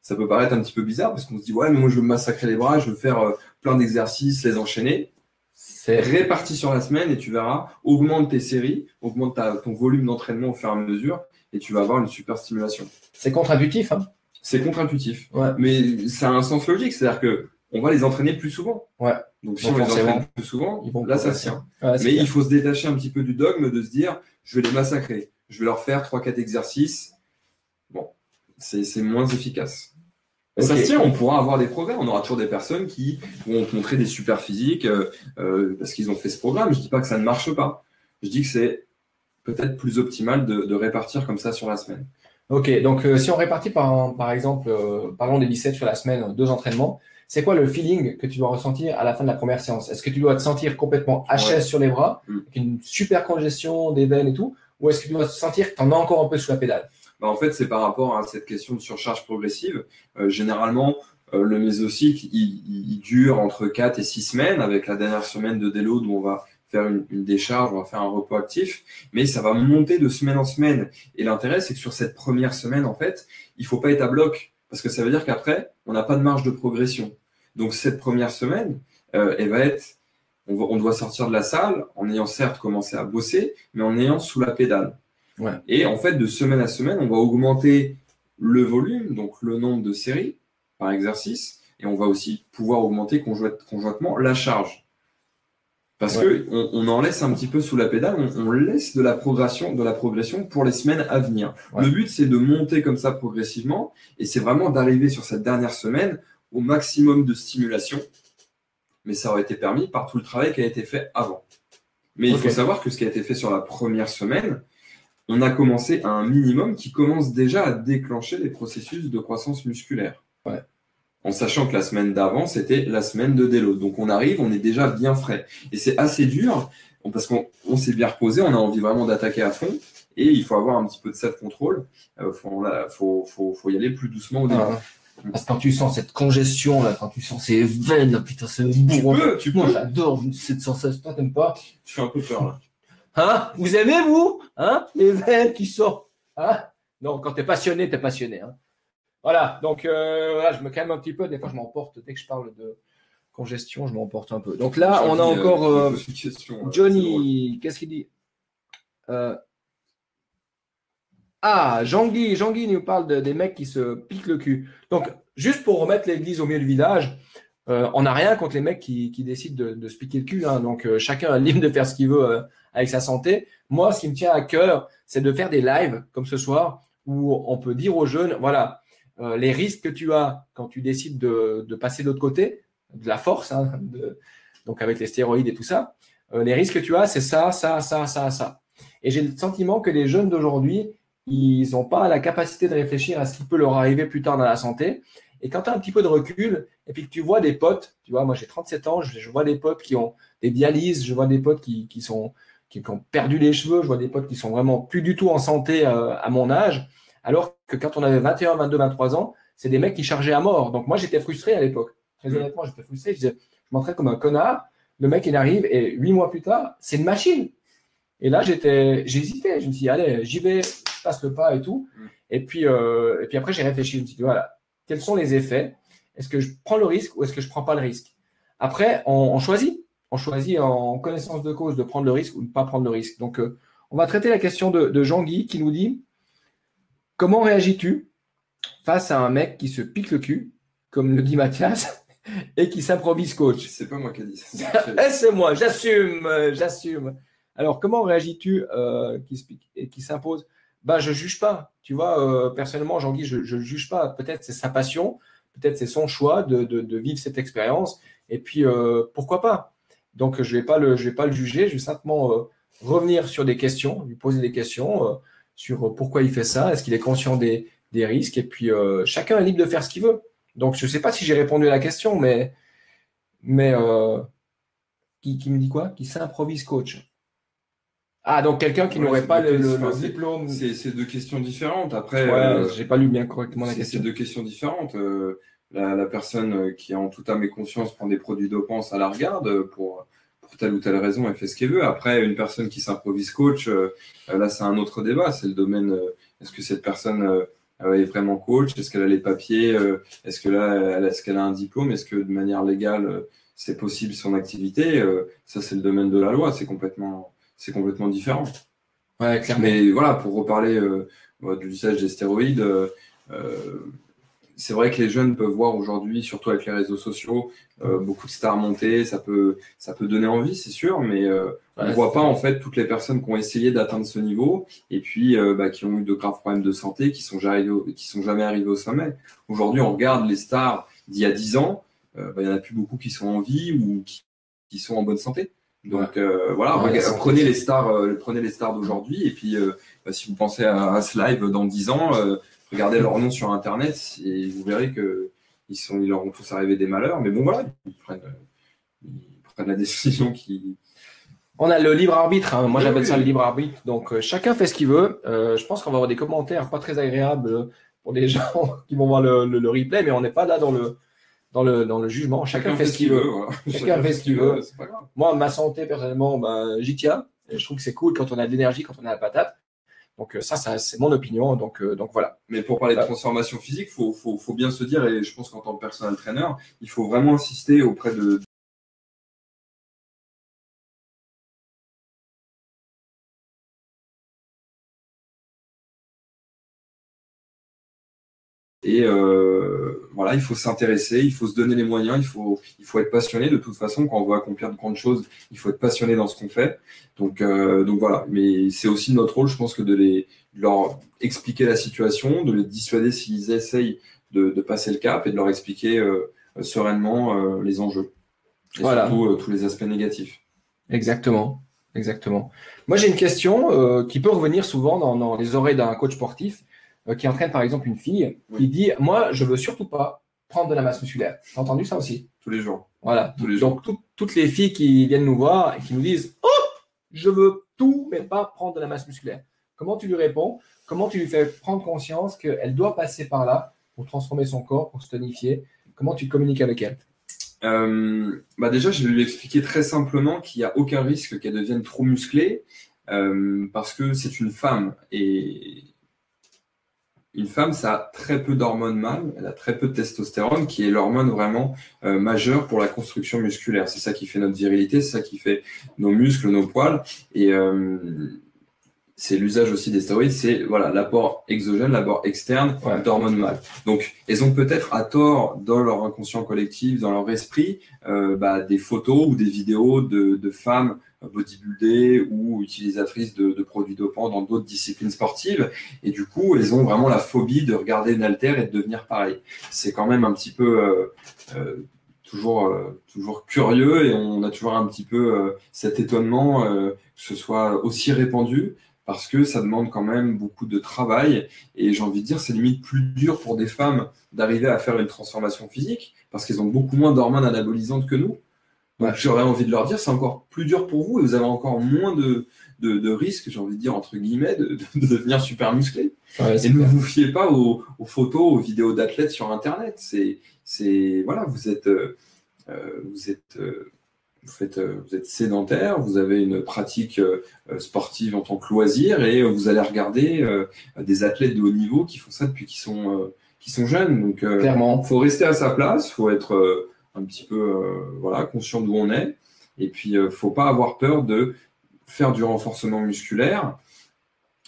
Ça peut paraître un petit peu bizarre parce qu'on se dit, ouais, mais moi, je veux me massacrer les bras, je veux faire plein d'exercices, les enchaîner. C'est réparti sur la semaine et tu verras, augmente tes séries, augmente ton volume d'entraînement au fur et à mesure et tu vas avoir une super stimulation. C'est contre-intuitif, hein? C'est contre-intuitif, mais ça a un sens logique, c'est-à-dire que on va les entraîner plus souvent. Ouais. Donc si on les entraîne plus souvent, là ça tient. Ouais, mais il faut se détacher un petit peu du dogme de se dire, je vais les massacrer, je vais leur faire 3-4 exercices. Bon, c'est moins efficace. Okay. Ça se tient, on pourra avoir des progrès. On aura toujours des personnes qui vont te montrer des super physiques parce qu'ils ont fait ce programme. Je dis pas que ça ne marche pas. Je dis que c'est peut-être plus optimal de répartir comme ça sur la semaine. Ok, donc si on répartit par exemple, parlons des biceps sur la semaine, 2 entraînements, c'est quoi le feeling que tu dois ressentir à la fin de la première séance? Est-ce que tu dois te sentir complètement HS sur les bras, avec une super congestion des veines et tout, ou est-ce que tu dois te sentir que tu en as encore un peu sous la pédale? En fait, c'est par rapport à cette question de surcharge progressive. Généralement, le mésocycle, il dure entre 4 et 6 semaines, avec la dernière semaine de déload où on va faire une décharge, on va faire un repos actif, mais ça va monter de semaine en semaine. Et l'intérêt, c'est que sur cette première semaine, en fait, il faut pas être à bloc, parce que ça veut dire qu'après, on n'a pas de marge de progression. Donc, cette première semaine, elle va être, on doit sortir de la salle en ayant certes commencé à bosser, mais en ayant sous la pédale. Ouais. Et en fait, de semaine à semaine, on va augmenter le volume, donc le nombre de séries par exercice, et on va aussi pouvoir augmenter conjointement la charge. Parce que on en laisse un petit peu sous la pédale, on laisse de la progression pour les semaines à venir. Ouais. Le but, c'est de monter comme ça progressivement, et c'est vraiment d'arriver sur cette dernière semaine au maximum de stimulation. Mais ça aurait été permis par tout le travail qui a été fait avant. Mais il faut savoir que ce qui a été fait sur la première semaine, on a commencé à un minimum qui commence déjà à déclencher les processus de croissance musculaire. Ouais. En sachant que la semaine d'avant, c'était la semaine de déload. Donc on arrive, on est déjà bien frais. Et c'est assez dur. parce qu'on s'est bien reposé, on a envie vraiment d'attaquer à fond. Et il faut avoir un petit peu de self-control. Faut y aller plus doucement au début. Parce que quand tu sens cette congestion, là, quand tu sens ces veines, là, putain, c'est bourron. Moi, j'adore cette sensation. Toi, t'aimes pas? Tu fais un peu peur, là. Hein? Vous aimez, vous? Hein? Les veines qui sortent? Hein? Non, quand t'es passionné, t'es passionné. Hein? Voilà. Donc, voilà, je me calme un petit peu. Des fois, je m'emporte. Dès que je parle de congestion, je m'emporte un peu. Donc là, on a encore Johnny. Qu'est-ce qu'il dit? Jean-Guy nous parle des mecs qui se piquent le cul. Donc, juste pour remettre l'église au milieu du village, on n'a rien contre les mecs qui décident de se piquer le cul. Hein. Donc, chacun est libre de faire ce qu'il veut avec sa santé. Moi, ce qui me tient à cœur, c'est de faire des lives comme ce soir où on peut dire aux jeunes, voilà, les risques que tu as quand tu décides de passer de l'autre côté, de la force, hein, donc avec les stéroïdes et tout ça, les risques que tu as, c'est ça. Et j'ai le sentiment que les jeunes d'aujourd'hui, ils n'ont pas la capacité de réfléchir à ce qui peut leur arriver plus tard dans la santé. Et quand tu as un petit peu de recul, et puis que tu vois des potes, tu vois, moi j'ai 37 ans, je vois des potes qui ont des dialyses, je vois des potes qui ont perdu les cheveux, je vois des potes qui sont vraiment plus du tout en santé à mon âge, alors que quand on avait 21, 22, 23 ans, c'est des mecs qui chargeaient à mort. Donc moi j'étais frustré à l'époque. Très honnêtement, j'étais frustré. Je m'entraîne comme un connard. Le mec, il arrive et 8 mois plus tard, c'est une machine. Et là, j'hésitais. Je me suis dit, allez, j'y vais, je passe le pas et tout. Et puis après, j'ai réfléchi. Je me suis dit, voilà, quels sont les effets? Est-ce que je prends le risque ou est-ce que je prends pas le risque? Après, on choisit. On choisit en connaissance de cause de prendre le risque ou de ne pas prendre le risque. Donc, on va traiter la question de Jean-Guy qui nous dit, comment réagis-tu face à un mec qui se pique le cul, comme le dit Mathias, et qui s'improvise coach? C'est pas moi qui ai dit ça. C'est moi, j'assume. Alors, comment réagis-tu qui se pique et qui s'impose? Bah, je juge pas. Tu vois, personnellement, Jean-Guy, je ne juge pas. Peut-être c'est sa passion, peut-être c'est son choix de vivre cette expérience. Et puis, pourquoi pas? Donc, je vais pas le juger. Je vais simplement revenir sur des questions, lui poser des questions sur pourquoi il fait ça. Est-ce qu'il est conscient des risques? Et puis, chacun est libre de faire ce qu'il veut. Donc, je ne sais pas si j'ai répondu à la question, mais qui me dit quoi? Qui s'improvise coach. Ah, donc quelqu'un qui n'aurait pas le diplôme. C'est deux questions différentes. Après, j'ai pas lu bien correctement la question. C'est deux questions différentes. La personne qui, en toute âme et conscience, prend des produits dopants, ça la regarde pour telle ou telle raison, elle fait ce qu'elle veut. Après, une personne qui s'improvise coach, là, c'est un autre débat. C'est le domaine. Est-ce que cette personne est vraiment coach? Est-ce qu'elle a les papiers? Est-ce qu'elle a un diplôme? Est-ce que de manière légale, c'est possible son activité? Ça, c'est le domaine de la loi. C'est complètement différent. Ouais, clairement. Mais voilà, pour reparler de l'usage des stéroïdes, c'est vrai que les jeunes peuvent voir aujourd'hui, surtout avec les réseaux sociaux, beaucoup de stars monter. Ça peut donner envie, c'est sûr, mais on ne voit pas en fait toutes les personnes qui ont essayé d'atteindre ce niveau et puis qui ont eu de graves problèmes de santé, qui sont jamais arrivés au sommet. Aujourd'hui, on regarde les stars d'il y a 10 ans, il n'y en a plus beaucoup qui sont en vie ou qui sont en bonne santé. Donc voilà, prenez les stars d'aujourd'hui et puis si vous pensez à ce live dans 10 ans, regardez leur nom sur internet et vous verrez que ils leur ont tous arrivé des malheurs. Mais bon voilà, ils prennent la décision qui. On a le libre arbitre, hein. Moi j'appelle ça le libre arbitre. Donc chacun fait ce qu'il veut. Je pense qu'on va avoir des commentaires pas très agréables pour les gens qui vont voir le replay, mais on n'est pas là dans le jugement. Chacun fait ce qu'il veut. Voilà. Chacun fait ce qu'il veut. Moi, ma santé, personnellement, j'y tiens. Et je trouve que c'est cool quand on a de l'énergie, quand on a la patate. Donc ça c'est mon opinion. Donc voilà. Mais pour parler de transformation physique, faut bien se dire, et je pense qu'en tant que personal trainer, il faut vraiment insister auprès de et voilà, il faut s'intéresser, il faut se donner les moyens, il faut être passionné. De toute façon, quand on veut accomplir de grandes choses, il faut être passionné dans ce qu'on fait. Donc voilà. Mais c'est aussi notre rôle, je pense, que de leur expliquer la situation, de les dissuader s'ils essayent de passer le cap et de leur expliquer sereinement les enjeux. Et voilà. Surtout tous les aspects négatifs. Exactement. Moi, j'ai une question qui peut revenir souvent dans les oreilles d'un coach sportif qui entraîne par exemple une fille qui dit « Moi, je veux surtout pas prendre de la masse musculaire. » T'as entendu ça aussi? Tous les jours. Voilà. Donc, toutes les filles qui viennent nous voir et qui nous disent « Oh, je veux tout, mais pas prendre de la masse musculaire. Comment tu lui réponds? Comment tu lui fais prendre conscience qu'elle doit passer par là pour transformer son corps, pour se tonifier? Comment tu communiques avec elle? Déjà, je vais lui expliquer très simplement qu'il n'y a aucun risque qu'elle devienne trop musclée parce que c'est une femme et une femme, ça a très peu d'hormones mâles, elle a très peu de testostérone qui est l'hormone vraiment majeure pour la construction musculaire. C'est ça qui fait notre virilité, c'est ça qui fait nos muscles, nos poils et c'est l'usage aussi des stéroïdes, c'est voilà l'apport exogène, l'apport externe d'hormones mâles. Donc, elles ont peut-être à tort dans leur inconscient collectif, dans leur esprit, des photos ou des vidéos de femmes bodybuildées ou utilisatrices de produits dopants dans d'autres disciplines sportives. Et du coup, elles ont vraiment la phobie de regarder une haltère et de devenir pareil. C'est quand même un petit peu toujours curieux et on a toujours un petit peu cet étonnement que ce soit aussi répandu. Parce que ça demande quand même beaucoup de travail et j'ai envie de dire c'est limite plus dur pour des femmes d'arriver à faire une transformation physique parce qu'elles ont beaucoup moins d'hormones anabolisantes que nous. Donc j'aurais envie de leur dire c'est encore plus dur pour vous et vous avez encore moins de risques, j'ai envie de dire entre guillemets, de devenir super musclé. Et ne vous fiez pas aux photos, aux vidéos d'athlètes sur Internet. Voilà, vous êtes sédentaire, vous avez une pratique sportive en tant que loisir et vous allez regarder des athlètes de haut niveau qui font ça depuis qu'ils sont jeunes. Donc, clairement, faut rester à sa place, faut être un petit peu conscient d'où on est. Et puis, faut pas avoir peur de faire du renforcement musculaire.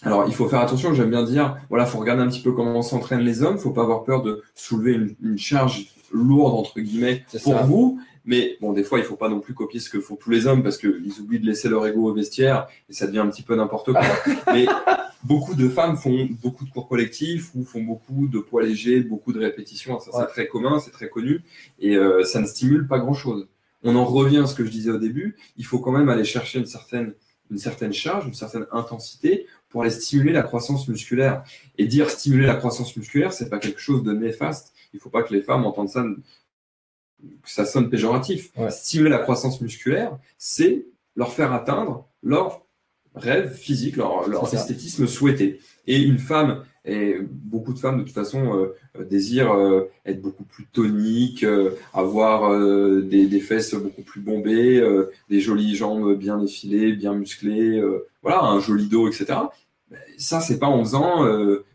Alors, il faut faire attention, j'aime bien dire, faut regarder un petit peu comment s'entraînent les hommes, faut pas avoir peur de soulever une charge lourde, entre guillemets, pour vous. Mais bon, des fois, il faut pas non plus copier ce que font tous les hommes parce qu'ils oublient de laisser leur ego au vestiaire et ça devient un petit peu n'importe quoi. Mais beaucoup de femmes font beaucoup de cours collectifs ou font beaucoup de poids légers, beaucoup de répétitions. Ça, c'est très commun, c'est très connu et ça ne stimule pas grand-chose. On en revient à ce que je disais au début. Il faut quand même aller chercher une certaine charge, une certaine intensité pour aller stimuler la croissance musculaire. Et dire stimuler la croissance musculaire, c'est pas quelque chose de néfaste. Il faut pas que les femmes entendent ça, que ça sonne péjoratif. Stimuler la croissance musculaire, c'est leur faire atteindre leur rêve physique, leur esthétisme souhaité. Et une femme, et beaucoup de femmes de toute façon désirent être beaucoup plus toniques, avoir des fesses beaucoup plus bombées, des jolies jambes bien effilées, bien musclées, un joli dos, etc. Ça, c'est pas en faisant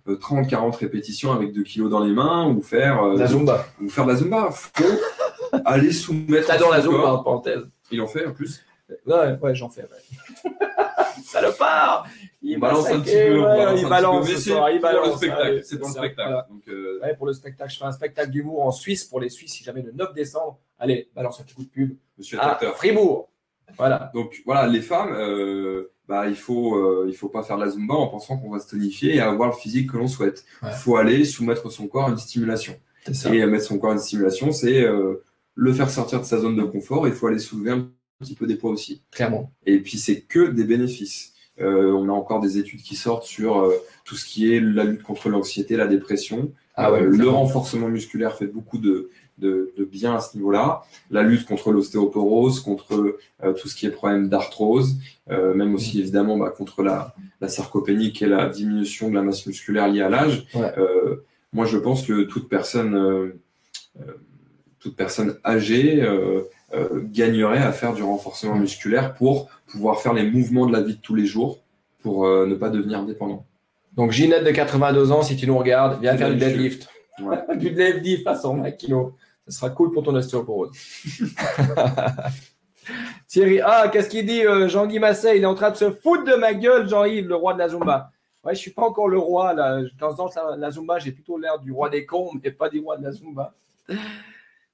30-40 répétitions avec 2 kilos dans les mains ou faire la Zumba. Ou faire de la Zumba. Faut aller soumettre. T'adores la Zumba, en parenthèse. Il en fait en plus. Ouais, j'en fais. Salopard. Il balance un petit peu. Il balance ce soir. Il balance. Pour le spectacle. C'est pour le spectacle. Voilà. Donc, pour le spectacle, je fais un spectacle d'humour en Suisse pour les Suisses, si jamais le 9 décembre. Allez, balance un petit coup de pub. Monsieur le docteur. Fribourg. Voilà. Donc les femmes, il faut pas faire de la Zumba en pensant qu'on va se tonifier et avoir le physique que l'on souhaite. Il faut aller soumettre son corps à une stimulation. Et mettre son corps à une stimulation, c'est le faire sortir de sa zone de confort. Il faut aller soulever un petit peu des poids aussi. Clairement. Et puis c'est que des bénéfices. On a encore des études qui sortent sur tout ce qui est la lutte contre l'anxiété, la dépression. Le renforcement musculaire fait beaucoup de bien à ce niveau-là. La lutte contre l'ostéoporose, contre tout ce qui est problème d'arthrose, même aussi évidemment contre la sarcopénie qui est la diminution de la masse musculaire liée à l'âge. Moi, je pense que toute personne âgée gagnerait à faire du renforcement musculaire pour pouvoir faire les mouvements de la vie de tous les jours pour ne pas devenir dépendant. Donc, Ginette de 82 ans, si tu nous regardes, viens faire du deadlift. Du deadlift à 120 kg. Ce sera cool pour ton ostéoporose. Thierry, qu'est-ce qu'il dit Jean-Guy Masset, il est en train de se foutre de ma gueule, Jean-Yves, le roi de la Zumba. Ouais, je suis pas encore le roi. Là. Dans la Zumba, j'ai plutôt l'air du roi des cons, mais pas du roi de la Zumba.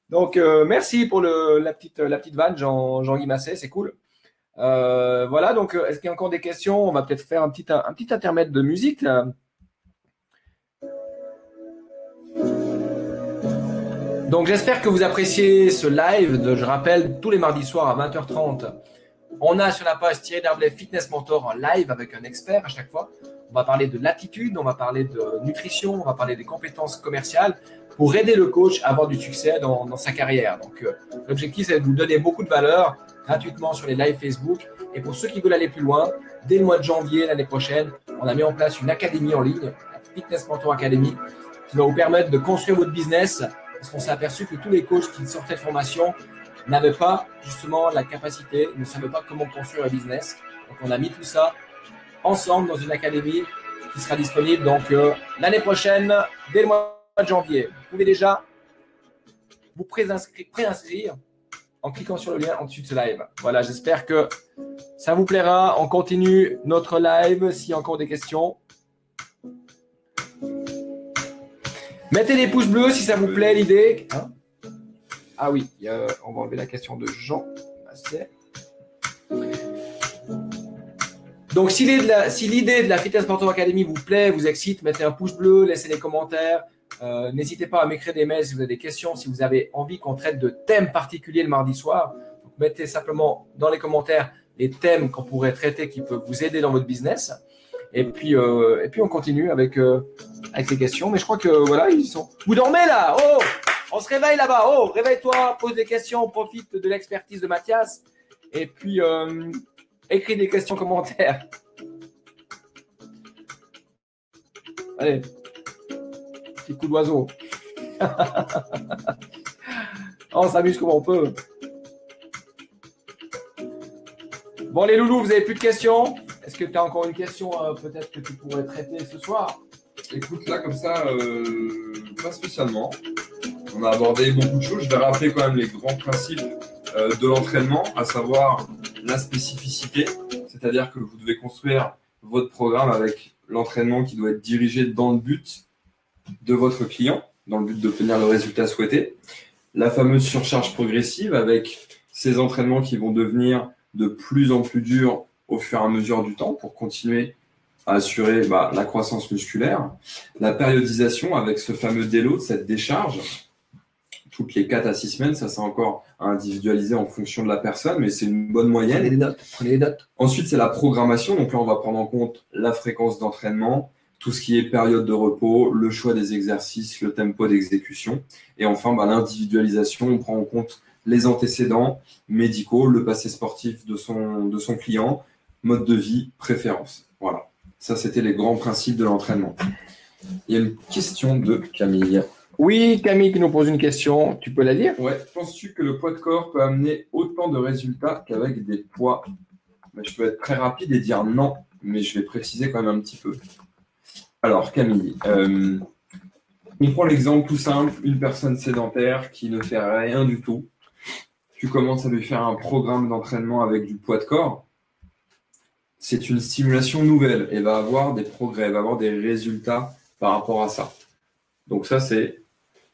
Donc, merci pour la petite vanne, Jean-Guy Masset, c'est cool. Voilà, donc, est-ce qu'il y a encore des questions? On va peut-être faire un petit intermède de musique, là. Donc, j'espère que vous appréciez ce live. Je rappelle, tous les mardis soirs à 20h30, on a sur la page Thierry Darblay Fitness Mentor en live avec un expert à chaque fois. On va parler de l'attitude, on va parler de nutrition, on va parler des compétences commerciales pour aider le coach à avoir du succès dans sa carrière. Donc, l'objectif, c'est de vous donner beaucoup de valeur gratuitement sur les lives Facebook. Et pour ceux qui veulent aller plus loin, dès le mois de janvier l'année prochaine, on a mis en place une académie en ligne, la Fitness Mentor Academy, qui va vous permettre de construire votre business. Parce qu'on s'est aperçu que tous les coachs qui sortaient de formation n'avaient pas justement la capacité, ne savaient pas comment construire un business. Donc, on a mis tout ça ensemble dans une académie qui sera disponible donc l'année prochaine, dès le mois de janvier. Vous pouvez déjà vous préinscrire en cliquant sur le lien en dessus de ce live. Voilà, j'espère que ça vous plaira. On continue notre live s'il y a encore des questions. Mettez des pouces bleus si ça vous plaît l'idée. Hein? Ah oui, on va enlever la question de Jean. Donc, si l'idée de la Fitness Mentor Academy vous plaît, vous excite, mettez un pouce bleu, laissez des commentaires. N'hésitez pas à m'écrire des mails si vous avez des questions, si vous avez envie qu'on traite de thèmes particuliers le mardi soir. Donc, mettez simplement dans les commentaires les thèmes qu'on pourrait traiter qui peuvent vous aider dans votre business. Et puis on continue avec les questions. Mais je crois que voilà, ils sont. Vous dormez là? Oh, on se réveille là-bas. Oh, réveille-toi, pose des questions, profite de l'expertise de Mathias. Et puis écris des questions, commentaires. Allez, petit coup d'oiseau. On s'amuse comme on peut. Bon, les loulous, vous n'avez plus de questions? Est-ce que tu as encore une question peut-être que tu pourrais traiter ce soir? Écoute, là, comme ça, pas spécialement. On a abordé beaucoup de choses. Je vais rappeler quand même les grands principes de l'entraînement, à savoir la spécificité, c'est-à-dire que vous devez construire votre programme avec l'entraînement qui doit être dirigé dans le but de votre client, dans le but d'obtenir le résultat souhaité. La fameuse surcharge progressive avec ces entraînements qui vont devenir de plus en plus durs au fur et à mesure du temps pour continuer à assurer la croissance musculaire. La périodisation avec ce fameux déload, cette décharge, toutes les 4 à 6 semaines, ça c'est encore à individualiser en fonction de la personne, mais c'est une bonne moyenne. Prenez les notes. Ensuite, c'est la programmation. Donc là, on va prendre en compte la fréquence d'entraînement, tout ce qui est période de repos, le choix des exercices, le tempo d'exécution. Et enfin, l'individualisation, on prend en compte les antécédents médicaux, le passé sportif de son client, mode de vie, préférence. Voilà. Ça, c'était les grands principes de l'entraînement. Il y a une question de Camille. Oui, Camille qui nous pose une question. Tu peux la lire? Ouais. Penses-tu que le poids de corps peut amener autant de résultats qu'avec des poids? Je peux être très rapide et dire non, mais je vais préciser quand même un petit peu. Alors, Camille, on prend l'exemple tout simple, une personne sédentaire qui ne fait rien du tout. Tu commences à lui faire un programme d'entraînement avec du poids de corps. C'est une stimulation nouvelle. Elle va avoir des progrès, elle va avoir des résultats par rapport à ça. Donc ça, c'est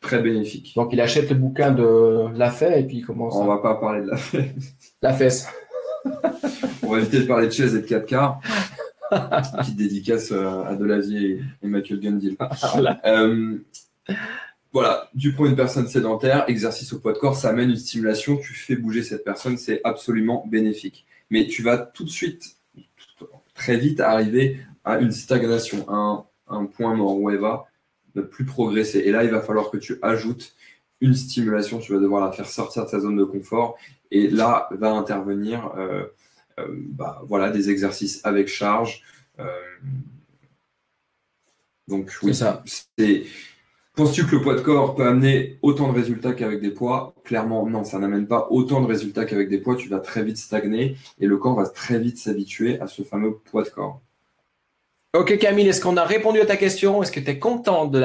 très bénéfique. Donc, il achète le bouquin de Lafay et puis il commence. On ne va pas parler de Lafay. La fesse. On va éviter de parler de chaises et de 4 quarts. Petite dédicace à Delavier et Michael Gundil. Voilà, tu prends une personne sédentaire, exercice au poids de corps, ça amène une stimulation, tu fais bouger cette personne, c'est absolument bénéfique. Mais tu vas tout de suite, très vite, arriver à une stagnation, à un point mort où elle va ne plus progresser. Et là, il va falloir que tu ajoutes une stimulation, tu vas devoir la faire sortir de sa zone de confort. Et là, va intervenir des exercices avec charge. Donc oui, ça. Penses-tu que le poids de corps peut amener autant de résultats qu'avec des poids? Clairement, non, ça n'amène pas autant de résultats qu'avec des poids. Tu vas très vite stagner et le corps va très vite s'habituer à ce fameux poids de corps. Ok Camille, est-ce qu'on a répondu à ta question? Est-ce que tu es content de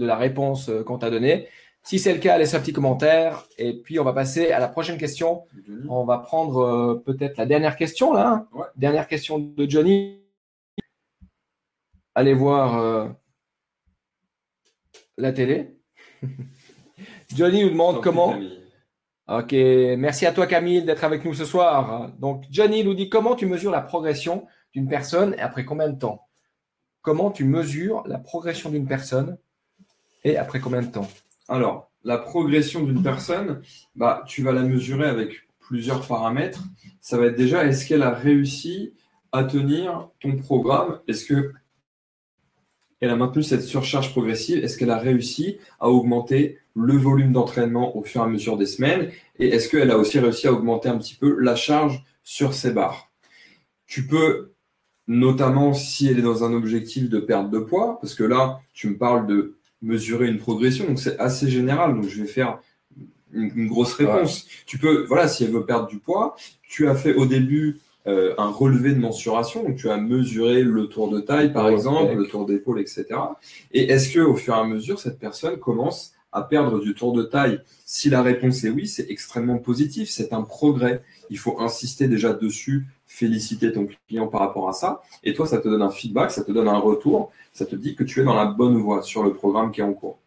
la réponse qu'on t'a donnée? Si c'est le cas, laisse un petit commentaire et puis on va passer à la prochaine question. Johnny. On va prendre peut-être la dernière question là. Ouais. Dernière question de Johnny. Allez voir la télé. Johnny nous demande comment. Ok, merci à toi Camille d'être avec nous ce soir. Donc Johnny nous dit comment tu mesures la progression d'une personne et après combien de temps? Comment tu mesures la progression d'une personne et après combien de temps? Alors, la progression d'une personne, tu vas la mesurer avec plusieurs paramètres. Ça va être déjà, est-ce qu'elle a réussi à tenir ton programme? Est-ce elle a maintenu cette surcharge progressive? Est-ce qu'elle a réussi à augmenter le volume d'entraînement au fur et à mesure des semaines? Et est-ce qu'elle a aussi réussi à augmenter un petit peu la charge sur ses barres? Tu peux, notamment si elle est dans un objectif de perte de poids, parce que là, tu me parles de mesurer une progression, donc c'est assez général, donc je vais faire une grosse réponse. Ouais. Tu peux, voilà, si elle veut perdre du poids, tu as fait au début un relevé de mensuration, donc tu as mesuré le tour de taille par exemple, le tour d'épaule, etc. Et est-ce qu'au fur et à mesure, cette personne commence à perdre du tour de taille? Si la réponse est oui, c'est extrêmement positif, c'est un progrès. Il faut insister déjà dessus, féliciter ton client par rapport à ça. Et toi, ça te donne un feedback, ça te donne un retour, ça te dit que tu es dans la bonne voie sur le programme qui est en cours.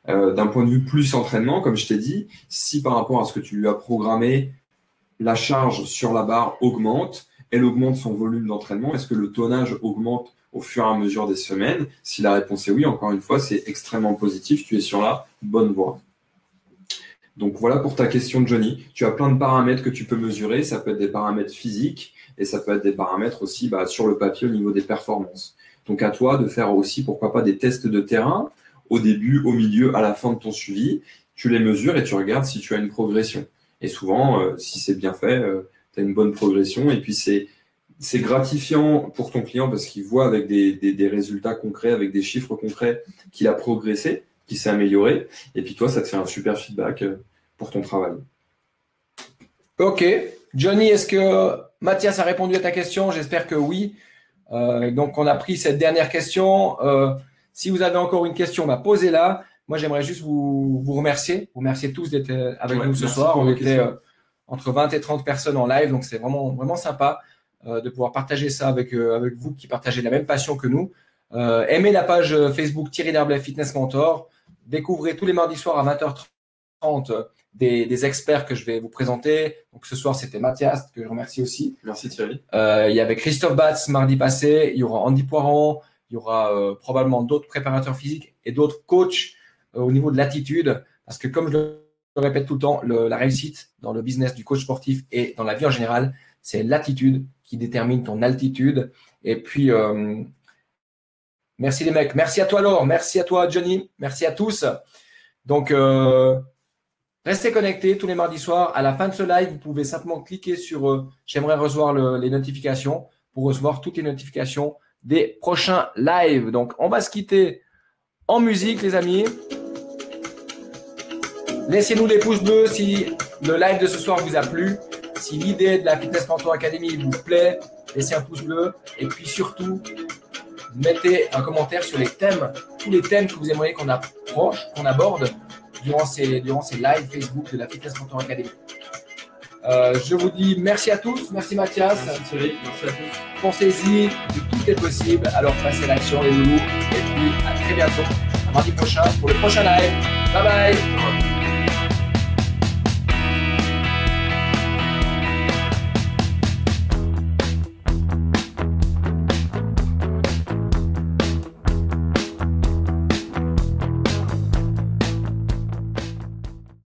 D'un point de vue plus entraînement, comme je t'ai dit, si par rapport à ce que tu lui as programmé, la charge sur la barre augmente, elle augmente son volume d'entraînement, est-ce que le tonnage augmente au fur et à mesure des semaines? Si la réponse est oui, encore une fois, c'est extrêmement positif, tu es sur la bonne voie. Donc voilà pour ta question, Johnny. Tu as plein de paramètres que tu peux mesurer, ça peut être des paramètres physiques et ça peut être des paramètres aussi sur le papier au niveau des performances. Donc à toi de faire aussi, pourquoi pas, des tests de terrain au début, au milieu, à la fin de ton suivi. Tu les mesures et tu regardes si tu as une progression. Et souvent, si c'est bien fait, tu as une bonne progression. Et puis, c'est gratifiant pour ton client parce qu'il voit avec des résultats concrets, avec des chiffres concrets, qu'il a progressé, qu'il s'est amélioré. Et puis, toi, ça te fait un super feedback pour ton travail. Ok. Johnny, est-ce que Mathias a répondu à ta question? J'espère que oui. Donc, on a pris cette dernière question. Si vous avez encore une question, posez-la. Moi, j'aimerais juste vous remercier. Vous remercier tous d'être avec nous ce soir. On était entre 20 et 30 personnes en live, donc c'est vraiment, vraiment sympa de pouvoir partager ça avec vous qui partagez la même passion que nous. Aimez la page Facebook Thierry Derblay Fitness Mentor. Découvrez tous les mardis soirs à 20h30 des experts que je vais vous présenter. Donc ce soir, c'était Mathias, que je remercie aussi. Merci Thierry. Il y avait Christophe Batz mardi passé. Il y aura Andy Poiron. Il y aura probablement d'autres préparateurs physiques et d'autres coachs au niveau de l'attitude, parce que comme je le répète tout le temps, la réussite dans le business du coach sportif et dans la vie en général, c'est l'attitude qui détermine ton altitude. Et puis, merci les mecs, merci à toi Laure, merci à toi Johnny, merci à tous. Donc, restez connectés tous les mardis soirs. À la fin de ce live, vous pouvez simplement cliquer sur j'aimerais recevoir les notifications pour recevoir toutes les notifications des prochains lives. Donc, on va se quitter en musique, les amis. Laissez-nous des pouces bleus si le live de ce soir vous a plu. Si l'idée de la Fitness Mentor Academy vous plaît, laissez un pouce bleu. Et puis surtout, mettez un commentaire sur les thèmes, tous les thèmes que vous aimeriez qu'on aborde durant ces lives Facebook de la Fitness Mentor Academy. Je vous dis merci à tous. Merci Mathias. Merci Thierry. Merci à tous. Pensez-y, tout est possible. Alors passez l'action les loulous. Et puis à très bientôt, à mardi prochain pour le prochain live. Bye bye.